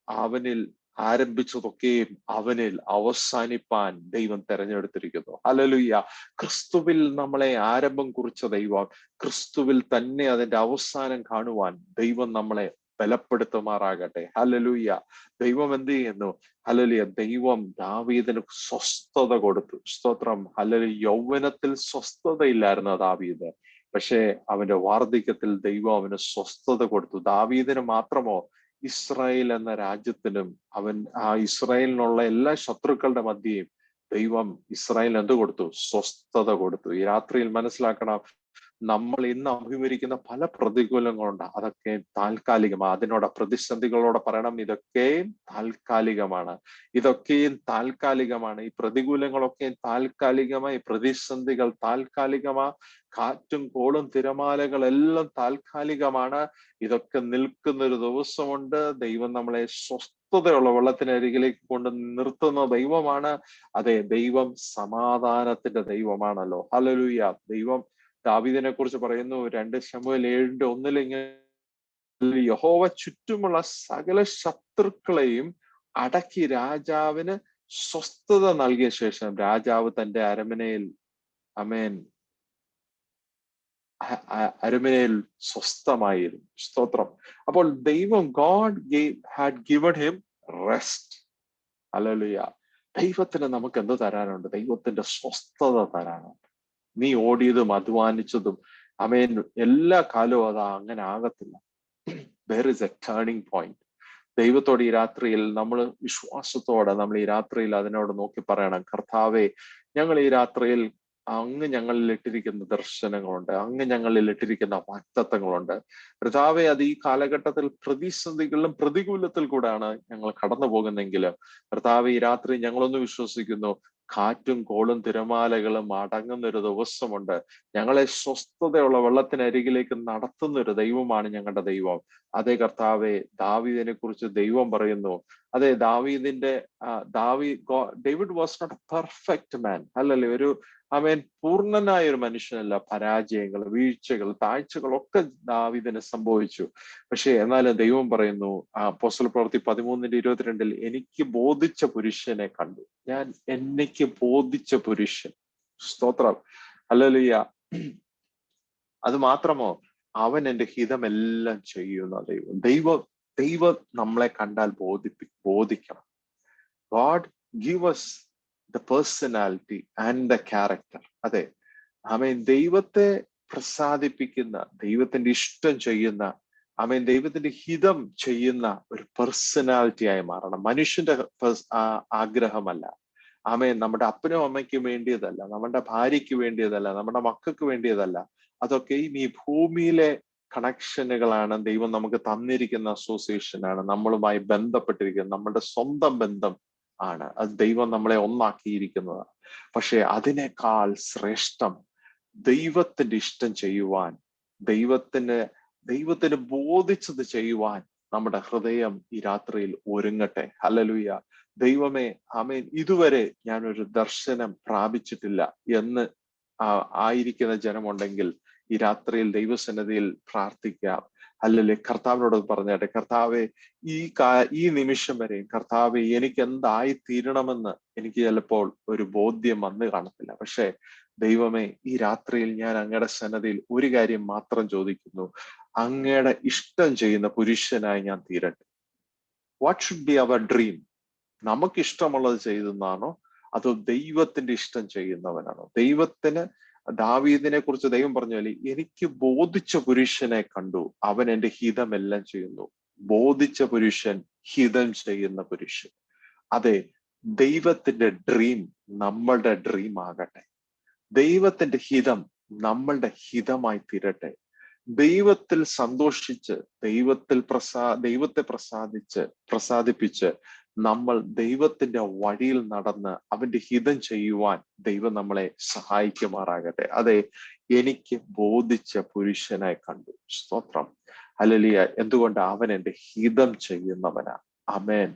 S1: അവനിൽ ആരംഭിച്ചതൊക്കെയും അവനിൽ അവസാനിപ്പാൻ ദൈവം തെരഞ്ഞെടുത്തിരിക്കുന്നു. ഹല്ലേലൂയ. ക്രിസ്തുവിൽ നമ്മളെ ആരംഭം കുറിച്ച ദൈവം ക്രിസ്തുവിൽ തന്നെ അതിന്റെ അവസാനം കാണുവാൻ ദൈവം നമ്മളെ ബലപ്പെടുത്തുമാറാകട്ടെ. ഹല്ലേലൂയ. ദൈവം എന്ത് ചെയ്യുന്നു? ഹല്ലേലൂയ. ദൈവം ദാവീദിന് സ്വസ്ഥത കൊടുത്തു. സ്തോത്രം. ഹല്ലേലൂയ. യൗവനത്തിൽ സ്വസ്ഥതയില്ലായിരുന്ന ദാവീദ്, പക്ഷേ അവന്റെ വാർദ്ധക്യത്തിൽ ദൈവം അവന് സ്വസ്ഥത കൊടുത്തു. ദാവീദിന് മാത്രമോ? ഇസ്രായേൽ എന്ന രാജ്യത്തിനും, അവൻ ആ ഇസ്രായേലിനുള്ള എല്ലാ ശത്രുക്കളുടെ മധ്യയും ദൈവം ഇസ്രായേലിന് എന്ത് കൊടുത്തു? സ്വസ്ഥത കൊടുത്തു. ഈ രാത്രിയിൽ മനസ്സിലാക്കണം, നമ്മൾ ഇന്ന് അഭിമുഖീകരിക്കുന്ന പല പ്രതികൂലങ്ങളുണ്ട്. അതൊക്കെ താൽക്കാലികമാണ്. അതിനോട് പ്രതിസന്ധികളോടെ പറയണം, ഇതൊക്കെയും താൽക്കാലികമാണ്. ഇതൊക്കെയും താൽക്കാലികമാണ്. ഈ പ്രതികൂലങ്ങളൊക്കെയും താൽക്കാലികമായി, പ്രതിസന്ധികൾ താൽക്കാലികമാ, കാറ്റും കോളും തിരമാലകളെല്ലാം താൽക്കാലികമാണ്. ഇതൊക്കെ നിൽക്കുന്ന ഒരു ദിവസമുണ്ട്. ദൈവം നമ്മളെ സ്വസ്ഥതയുള്ള വെള്ളത്തിനരികിലേക്ക് കൊണ്ട് നിർത്തുന്ന ദൈവമാണ്. അതെ, ദൈവം സമാധാനത്തിന്റെ ദൈവമാണല്ലോ. ഹല്ലേലൂയ. ദൈവം ദാവീദിനെ കുറിച്ച് പറയുന്നു 2 ശമൂവേൽ 7:1 ഇങ്ങനെ, യഹോവ ചുറ്റുമുള്ള സകല ശത്രുക്കളെയും അടക്കി രാജാവിന് സ്വസ്ഥത നൽകിയ ശേഷം രാജാവ് തന്റെ അരമനയിൽ, ആമേൻ, അരമനയിൽ സ്വസ്ഥമായിരുന്നു. സ്തോത്രം. അപ്പോൾ ദൈവം, God had given him rest. Hallelujah. ദൈവത്തിന് നമുക്ക് എന്ത് തരാനുണ്ട്? ദൈവത്തിന്റെ സ്വസ്ഥത തരാനുണ്ട്. നീ ഓടിയതും അധ്വാനിച്ചതും, ആമേൻ, എല്ലാ കാലവും അത് അങ്ങനെ ആകത്തില്ല. there is a turning point. ദൈവത്തോട് ഈ രാത്രിയിൽ നമ്മൾ വിശ്വാസത്തോടെ, നമ്മൾ ഈ രാത്രിയിൽ അതിനോട് നോക്കി പറയണം, കർത്താവേ, ഞങ്ങൾ ഈ രാത്രിയിൽ അങ്ങ് ഞങ്ങളിൽ ഇട്ടിരിക്കുന്ന ദർശനങ്ങളുണ്ട്, അങ്ങ് ഞങ്ങളിൽ ഇട്ടിരിക്കുന്ന വാഗ്ദത്തങ്ങളുണ്ട് കർത്താവെ. അത് ഈ കാലഘട്ടത്തിൽ പ്രതിസന്ധികളിലും പ്രതികൂലത്തിൽ കൂടെയാണ് ഞങ്ങൾ കടന്നു പോകുന്നെങ്കിൽ കർത്താവെ, ഈ രാത്രി ഞങ്ങളൊന്ന് വിശ്വസിക്കുന്നു, കാറ്റും കോളും തിരമാലകളും അടങ്ങുന്ന ഒരു ദിവസമുണ്ട്. ഞങ്ങളെ സ്വസ്ഥതയുള്ള വെള്ളത്തിനരികിലേക്ക് നടത്തുന്ന ഒരു ദൈവമാണ് ഞങ്ങളുടെ ദൈവം. അതേ കർത്താവെ, ദാവീദിനെ കുറിച്ച് ദൈവം പറയുന്നു, അതെ ദാവീദിന്റെ David was not a perfect man, അല്ലല്ലേ, ഒരു പൂർണ്ണനായ ഒരു മനുഷ്യനല്ല. പരാജയങ്ങൾ, വീഴ്ചകൾ, താഴ്ചകൾ ഒക്കെ ദാവീദിന് സംഭവിച്ചു. പക്ഷെ എന്നാലും ദൈവം പറയുന്നു, അപ്പോസ്തല പ്രവൃത്തി 13:22, എനിക്ക് ബോധിച്ച പുരുഷനെ കണ്ടു. എനിക്ക് ബോധിച്ച പുരുഷൻ. സ്തോത്രം, ഹല്ലേലൂയ. അത് മാത്രമോ, അവൻ എൻ്റെ ഹിതമെല്ലാം ചെയ്യുന്ന ദൈവം നമ്മളെ കണ്ടാൽ ബോധിക്കണം. God give us the personality and the character. അതെ, ദൈവത്തെ പ്രസാദിപ്പിക്കുന്ന, ദൈവത്തിന്റെ ഇഷ്ടം ചെയ്യുന്ന, ദൈവത്തിന്റെ ഹിതം ചെയ്യുന്ന ഒരു പേഴ്സണാലിറ്റി ആയി മാറണം. മനുഷ്യന്റെ ആഗ്രഹമല്ല. നമ്മുടെ അപ്പനും അമ്മയ്ക്കും വേണ്ടിയതല്ല, നമ്മുടെ ഭാര്യയ്ക്ക് വേണ്ടിയതല്ല, നമ്മുടെ മക്കൾക്ക് വേണ്ടിയതല്ല. അതൊക്കെയും ഈ ഭൂമിയിലെ കണക്ഷനുകളാണ്. ദൈവം നമുക്ക് തന്നിരിക്കുന്ന അസോസിയേഷനാണ്, നമ്മളുമായി ബന്ധപ്പെട്ടിരിക്കുന്നത്, നമ്മുടെ സ്വന്തം ബന്ധം ആണ്. അത് ദൈവം നമ്മളെ ഒന്നാക്കിയിരിക്കുന്നതാണ്. പക്ഷെ അതിനേക്കാൾ ശ്രേഷ്ഠം ദൈവത്തിന്റെ ഇഷ്ടം ചെയ്യുവാൻ, ദൈവത്തിന് ബോധിച്ചത് ചെയ്യുവാൻ നമ്മുടെ ഹൃദയം ഈ രാത്രിയിൽ ഒരുങ്ങട്ടെ. ഹല്ലേലൂയ. ദൈവമേ, ഇതുവരെ ഞാനൊരു ദർശനം പ്രാപിച്ചിട്ടില്ല എന്ന് ആയിരിക്കുന്ന ജനമുണ്ടെങ്കിൽ ഈ രാത്രിയിൽ ദൈവസന്നിധിയിൽ പ്രാർത്ഥിക്കാം. അല്ലല്ലേ, കർത്താവിനോട് പറഞ്ഞാട്ടെ, കർത്താവെ, ഈ നിമിഷം വരെയും കർത്താവെ, എനിക്ക് എന്തായി തീരണമെന്ന് എനിക്ക് ചിലപ്പോൾ ഒരു ബോധ്യം വന്നു കാണത്തില്ല. പക്ഷെ ദൈവമേ, ഈ രാത്രിയിൽ ഞാൻ അങ്ങയുടെ സന്നിധിയിൽ ഒരു കാര്യം മാത്രം ചോദിക്കുന്നു, അങ്ങയുടെ ഇഷ്ടം ചെയ്യുന്ന പുരുഷനായി ഞാൻ തീരട്ടെ. What should be our dream? നമുക്ക് ഇഷ്ടമുള്ളത് ചെയ്യുന്നതാണോ, അതോ ദൈവത്തിന്റെ ഇഷ്ടം ചെയ്യുന്നവനാണോ? ദാവീദിനെ കുറിച്ച് ദൈവം പറഞ്ഞാല്, എനിക്ക് ബോധിച്ച പുരുഷനെ കണ്ടു, അവൻ എൻ്റെ ഹിതമെല്ലാം ചെയ്യുന്നു. ബോധിച്ച പുരുഷൻ, ഹിതം ചെയ്യുന്ന പുരുഷൻ. അതെ, ദൈവത്തിന്റെ ഡ്രീം നമ്മളുടെ ഡ്രീം ആകട്ടെ. ദൈവത്തിന്റെ ഹിതം നമ്മളുടെ ഹിതമായി തീരട്ടെ. ദൈവത്തിൽ സന്തോഷിച്ച്, ദൈവത്തെ പ്രസാദിപ്പിച്ച് നമ്മൾ ദൈവത്തിന്റെ വഴിയിൽ നടന്ന് അവന്റെ ഹിതം ചെയ്യുവാൻ ദൈവം നമ്മളെ സഹായിക്കുമാറാകട്ടെ. അതെ, എനിക്ക് ബോധിച്ച പുരുഷനായി കണ്ടു. സ്തോത്രം, ഹല്ലേലൂയ. എന്തുകൊണ്ട്? അവൻ എൻ്റെ ഹിതം ചെയ്യുന്നവനാ. ആമേൻ,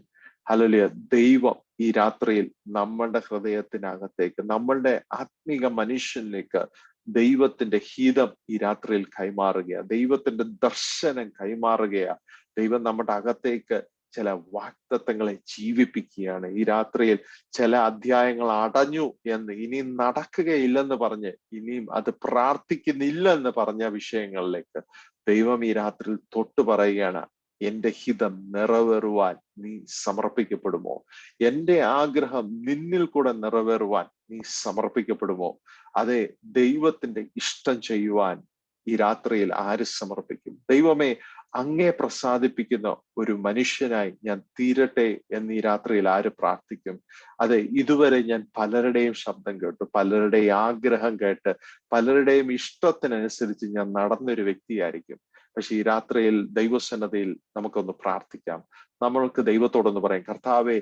S1: ഹല്ലേലൂയ. ദൈവം ഈ രാത്രിയിൽ നമ്മളുടെ ഹൃദയത്തിനകത്തേക്ക്, നമ്മളുടെ ആത്മീക മനുഷ്യനിലേക്ക് ദൈവത്തിന്റെ ഹിതം ഈ രാത്രിയിൽ കൈമാറുകയാ, ദൈവത്തിന്റെ ദർശനം കൈമാറുകയാ. ദൈവം നമ്മുടെ അകത്തേക്ക് ചില വാഗ്ദത്തങ്ങളെ ജീവിപ്പിക്കുകയാണ്. ഈ രാത്രിയിൽ ചില അധ്യായങ്ങൾ അടഞ്ഞു എന്ന്, ഇനി നടക്കുകയില്ലെന്ന് പറഞ്ഞ്, ഇനിയും അത് പ്രാർത്ഥിക്കുന്നില്ലെന്ന് പറഞ്ഞ വിഷയങ്ങളിലേക്ക് ദൈവം ഈ രാത്രിയിൽ തൊട്ടു പറയുകയാണ്, എന്റെ ഹിതം നിറവേറുവാൻ നീ സമർപ്പിക്കപ്പെടുമോ? എന്റെ ആഗ്രഹം നിന്നിൽ കൂടെ നിറവേറുവാൻ നീ സമർപ്പിക്കപ്പെടുമോ? അതെ, ദൈവത്തിന്റെ ഇഷ്ടം ചെയ്യുവാൻ ഈ രാത്രിയിൽ ആര് സമർപ്പിക്കും? ദൈവമേ, അങ്ങേ പ്രസാദിപ്പിക്കുന്ന ഒരു മനുഷ്യനായി ഞാൻ തീരട്ടെ എന്ന് ഈ രാത്രിയിൽ ആര് പ്രാർത്ഥിക്കും? അതെ, ഇതുവരെ ഞാൻ പലരുടെയും ശബ്ദം കേട്ടു, പലരുടെയും ആഗ്രഹം കേട്ട്, പലരുടെയും ഇഷ്ടത്തിനനുസരിച്ച് ഞാൻ നടന്നൊരു വ്യക്തിയായിരിക്കും. പക്ഷെ ഈ രാത്രിയിൽ ദൈവസന്നദ്ധയിൽ നമുക്കൊന്ന് പ്രാർത്ഥിക്കാം. നമ്മൾക്ക് ദൈവത്തോടൊന്ന് പറയാം, കർത്താവെ,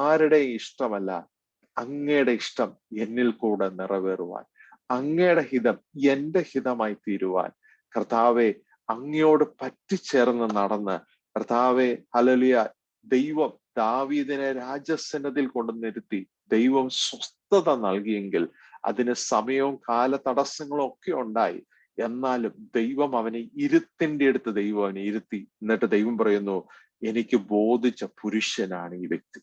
S1: ആരുടെ ഇഷ്ടമല്ല, അങ്ങയുടെ ഇഷ്ടം എന്നിൽ കൂടെ നിറവേറുവാൻ, അങ്ങയുടെ ഹിതം എന്റെ ഹിതമായി തീരുവാൻ, കർത്താവെ, അങ്ങയോട് പറ്റിച്ചേർന്ന് നടന്ന്, കർത്താവെ, ഹല്ലേലൂയ, ദൈവം ദാവീദിനെ രാജസന്നദ്ധിയിൽ കൊണ്ടു നിർത്തി ദൈവം സ്വസ്ഥത നൽകിയെങ്കിൽ, അതിന് സമയവും കാല തടസ്സങ്ങളും ഒക്കെ ഉണ്ടായി. എന്നാലും ദൈവം അവനെ ദൈവം അവനെ ഇരുത്തി. എന്നിട്ട് ദൈവം പറയുന്നു, എനിക്ക് ബോധിച്ച പുരുഷനാണ് ഈ വ്യക്തി.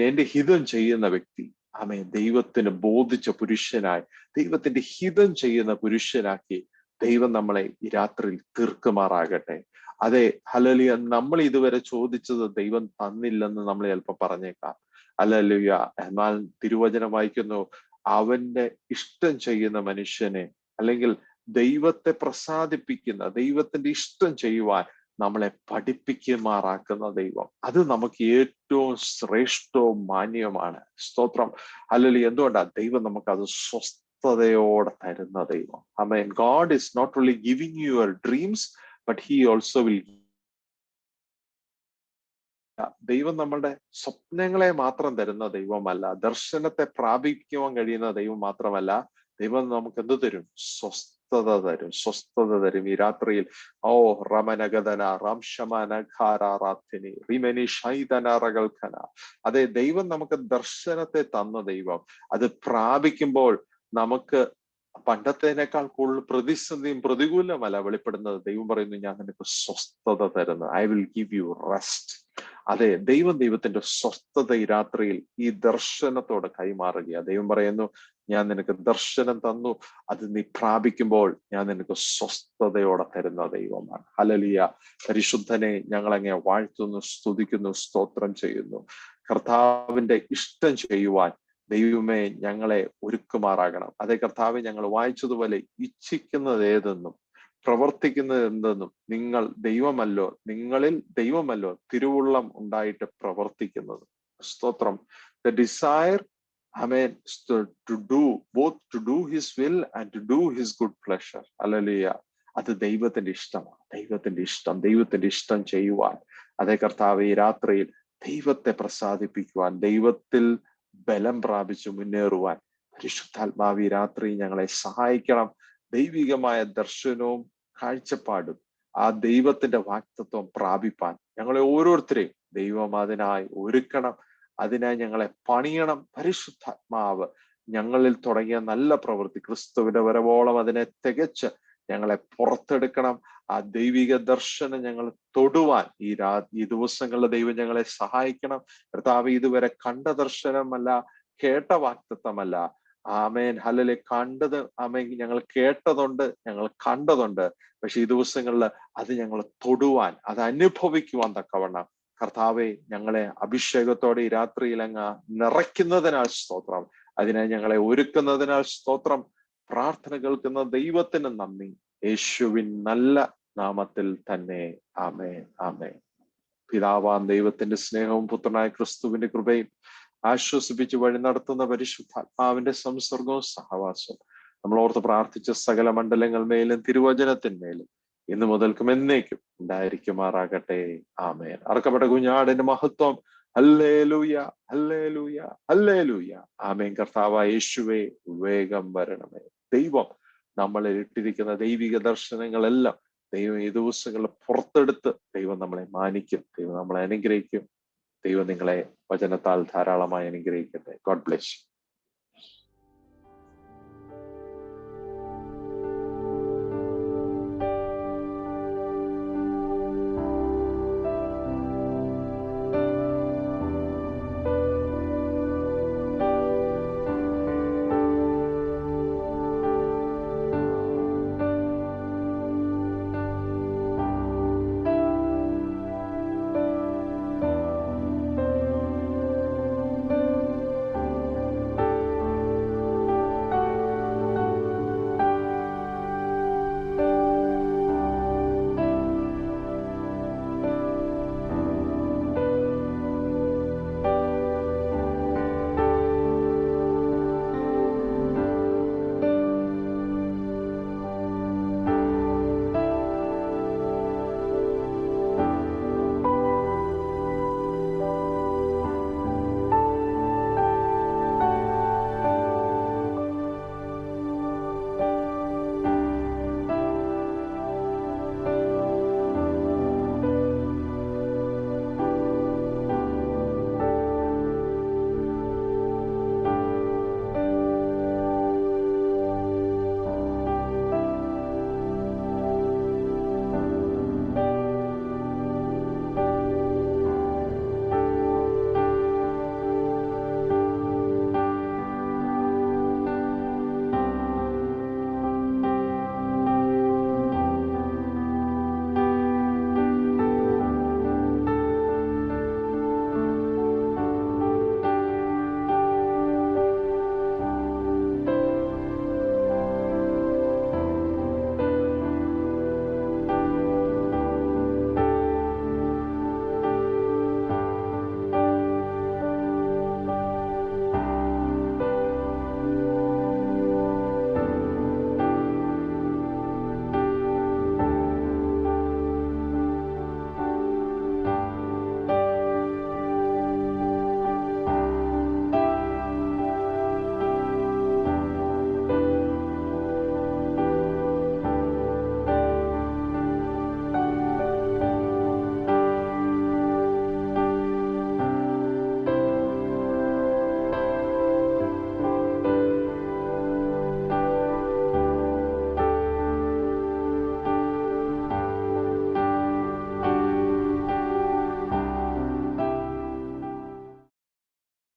S1: എൻ്റെ ഹിതം ചെയ്യുന്ന വ്യക്തി. ദൈവത്തിന് ബോധിച്ച പുരുഷനായി, ദൈവത്തിന്റെ ഹിതം ചെയ്യുന്ന പുരുഷനാക്കി ദൈവം നമ്മളെ ഈ രാത്രിയിൽ തീർക്കുമാറാകട്ടെ. അതെ, ഹല്ലേലൂയ. നമ്മൾ ഇതുവരെ ചോദിച്ചത് ദൈവം തന്നില്ലെന്ന് നമ്മൾ ചിലപ്പോൾ പറഞ്ഞേക്കാം. ഹല്ലേലൂയ. എന്നാൽ തിരുവചനം വായിക്കുന്നു, അവന്റെ ഇഷ്ടം ചെയ്യുന്ന മനുഷ്യനെ, അല്ലെങ്കിൽ ദൈവത്തെ പ്രസാദിപ്പിക്കുന്ന, ദൈവത്തിന്റെ ഇഷ്ടം ചെയ്യുവാൻ നമ്മളെ പഠിപ്പിക്കുമാറാക്കുന്ന ദൈവം, അത് നമുക്ക് ഏറ്റവും ശ്രേഷ്ഠവും മാന്യവുമാണ്. സ്തോത്രം, ഹല്ലേലൂയ. എന്തുകൊണ്ടാ? ദൈവം നമുക്ക് അത് സ്വസ്ഥതയോടെ തരുന്ന ദൈവം. ആമേൻ. God is not only giving you your dreams, but he also will. ദൈവം നമ്മളുടെ സ്വപ്നങ്ങളെ മാത്രം തരുന്ന ദൈവമല്ല, ദർശനത്തെ പ്രാപിക്കുവാൻ കഴിയുന്ന ദൈവം മാത്രമല്ല, ദൈവം നമുക്ക് എന്ത് തരും? സ്വസ്ഥത തരും, സ്വസ്ഥത തരും. ഈ രാത്രിയിൽ ഓ റമനഗതന റംശമനഘാരാറാത്തിനി റിമനി ഷൈതനറകൽഖന. അതെ, ദൈവം നമുക്ക് ദർശനത്തെ തന്ന ദൈവം. അത് പ്രാപിക്കുമ്പോൾ നമുക്ക് പണ്ടത്തേനേക്കാൾ കൂടുതൽ പ്രതിസന്ധിയും പ്രതികൂലമല്ല വെളിപ്പെടുന്നത്. ദൈവം പറയുന്നു, ഞാൻ നിനക്ക് സ്വസ്ഥത തരുന്നു. I will give you rest. അതെ, ദൈവത്തിന്റെ സ്വസ്ഥത ഈ രാത്രിയിൽ ഈ ദർശനത്തോടെ കൈമാറുക. ദൈവം പറയുന്നു, ഞാൻ നിനക്ക് ദർശനം തന്നു, അത് നീ പ്രാപിക്കുമ്പോൾ ഞാൻ നിനക്ക് സ്വസ്ഥതയോടെ തരുന്ന ദൈവമാണ്. ഹല്ലേലൂയ. പരിശുദ്ധനെ ഞങ്ങളങ്ങനെ വാഴ്ത്തുന്നു, സ്തുതിക്കുന്നു, സ്തോത്രം ചെയ്യുന്നു. കർത്താവിന്റെ ഇഷ്ടം ചെയ്യുവാൻ ദൈവമേ ഞങ്ങളെ ഒരുക്കുമാറാകണം. അതേ കർത്താവെ, ഞങ്ങൾ വായിച്ചതുപോലെ ഇച്ഛിക്കുന്നത് ഏതെന്നും പ്രവർത്തിക്കുന്നത് എന്തെന്നും നിങ്ങൾ ദൈവമല്ലോ, നിങ്ങളിൽ ദൈവമല്ലോ തിരുവുള്ളം ഉണ്ടായിട്ട് പ്രവർത്തിക്കുന്നത്. സ്തോത്രം. The desire, amen, to do both to do his will and to do his good pleasure. Hallelujah. അത് ദൈവത്തിന്റെ ഇഷ്ടമാണ്. ദൈവത്തിന്റെ ഇഷ്ടം ചെയ്യുവാൻ, അതേ കർത്താവെ, ഈ രാത്രിയിൽ ദൈവത്തെ പ്രസാദിപ്പിക്കുവാൻ, ദൈവത്തിൽ ബലം പ്രാപിച്ചു മുന്നേറുവാൻ പരിശുദ്ധാത്മാവ് ഈ രാത്രി ഞങ്ങളെ സഹായിക്കണം. ദൈവികമായ ദർശനവും കാഴ്ചപ്പാടും ആ ദൈവത്തിന്റെ വാക്തത്വം പ്രാപിപ്പാൻ ഞങ്ങളെ ഓരോരുത്തരെയും ദൈവം അതിനായി ഒരുക്കണം, അതിനായി ഞങ്ങളെ പണിയണം. പരിശുദ്ധാത്മാവ് ഞങ്ങളിൽ തുടങ്ങിയ നല്ല പ്രവൃത്തി ക്രിസ്തുവിന്റെ വരവോളം അതിനെ തികച്ച് ഞങ്ങളെ പുറത്തെടുക്കണം. ആ ദൈവിക ദർശനം ഞങ്ങൾ തൊടുവാൻ ഈ ദിവസങ്ങളിൽ ദൈവം ഞങ്ങളെ സഹായിക്കണം. കർത്താവ്, ഇതുവരെ കണ്ട ദർശനമല്ല, കേട്ട വാക്തത്വമല്ല. ആമേൻ. ഹല്ലേലൂയ. കണ്ടത് ആമേൻ, ഞങ്ങൾ കേട്ടതുണ്ട്, ഞങ്ങൾ കണ്ടതുണ്ട്. പക്ഷെ ഈ ദിവസങ്ങളിൽ അത് ഞങ്ങൾ തൊടുവാൻ, അത് അനുഭവിക്കുവാൻ തക്കവണ്ണം കർത്താവെ ഞങ്ങളെ അഭിഷേകത്തോടെ ഈ രാത്രിയിൽ അങ്ങ് നിറയ്ക്കുന്നതിനാൽ സ്തോത്രം. അതിനായി ഞങ്ങളെ ഒരുക്കുന്നതിനാൽ സ്തോത്രം. പ്രാർത്ഥന കേൾക്കുന്ന ദൈവത്തിന് നന്ദി. യേശുവിൻ നല്ല നാമത്തിൽ തന്നെ. ആമേൻ, ആമേൻ. പിതാവാം ദൈവത്തിന്റെ സ്നേഹവും പുത്രനായ ക്രിസ്തുവിന്റെ കൃപയും ആശ്വസിപ്പിച്ച് വഴി നടത്തുന്ന പരിശുദ്ധാത്മാവിന്റെ സംസർഗവും സഹവാസവും നമ്മൾ ഓർത്ത് പ്രാർത്ഥിച്ച സകല മണ്ഡലങ്ങൾ മേലും തിരുവചനത്തിന്മേലും ഇന്ന് മുതൽക്കും എന്നേക്കും ഉണ്ടായിരിക്കുമാറാകട്ടെ. ആമേൻ. അറക്കപ്പെട്ട കുഞ്ഞാടിന്റെ മഹത്വം. ഹല്ലേലൂയ, ഹല്ലേലൂയ, ഹല്ലേലൂയ. ആമേൻ. കർത്താവായ യേശുവേ, വേഗം വരണമേ. ദൈവം നമ്മളിൽ ഇട്ടിരിക്കുന്ന ദൈവിക ദർശനങ്ങളെല്ലാം ദൈവം ഈ ദിവസങ്ങളിൽ പുറത്തെടുത്ത് ദൈവം നമ്മളെ മാനിക്കും, ദൈവം നമ്മളെ അനുഗ്രഹിക്കും. ദൈവം നിങ്ങളെ വചനത്താൽ ധാരാളമായി അനുഗ്രഹിക്കട്ടെ. God bless you.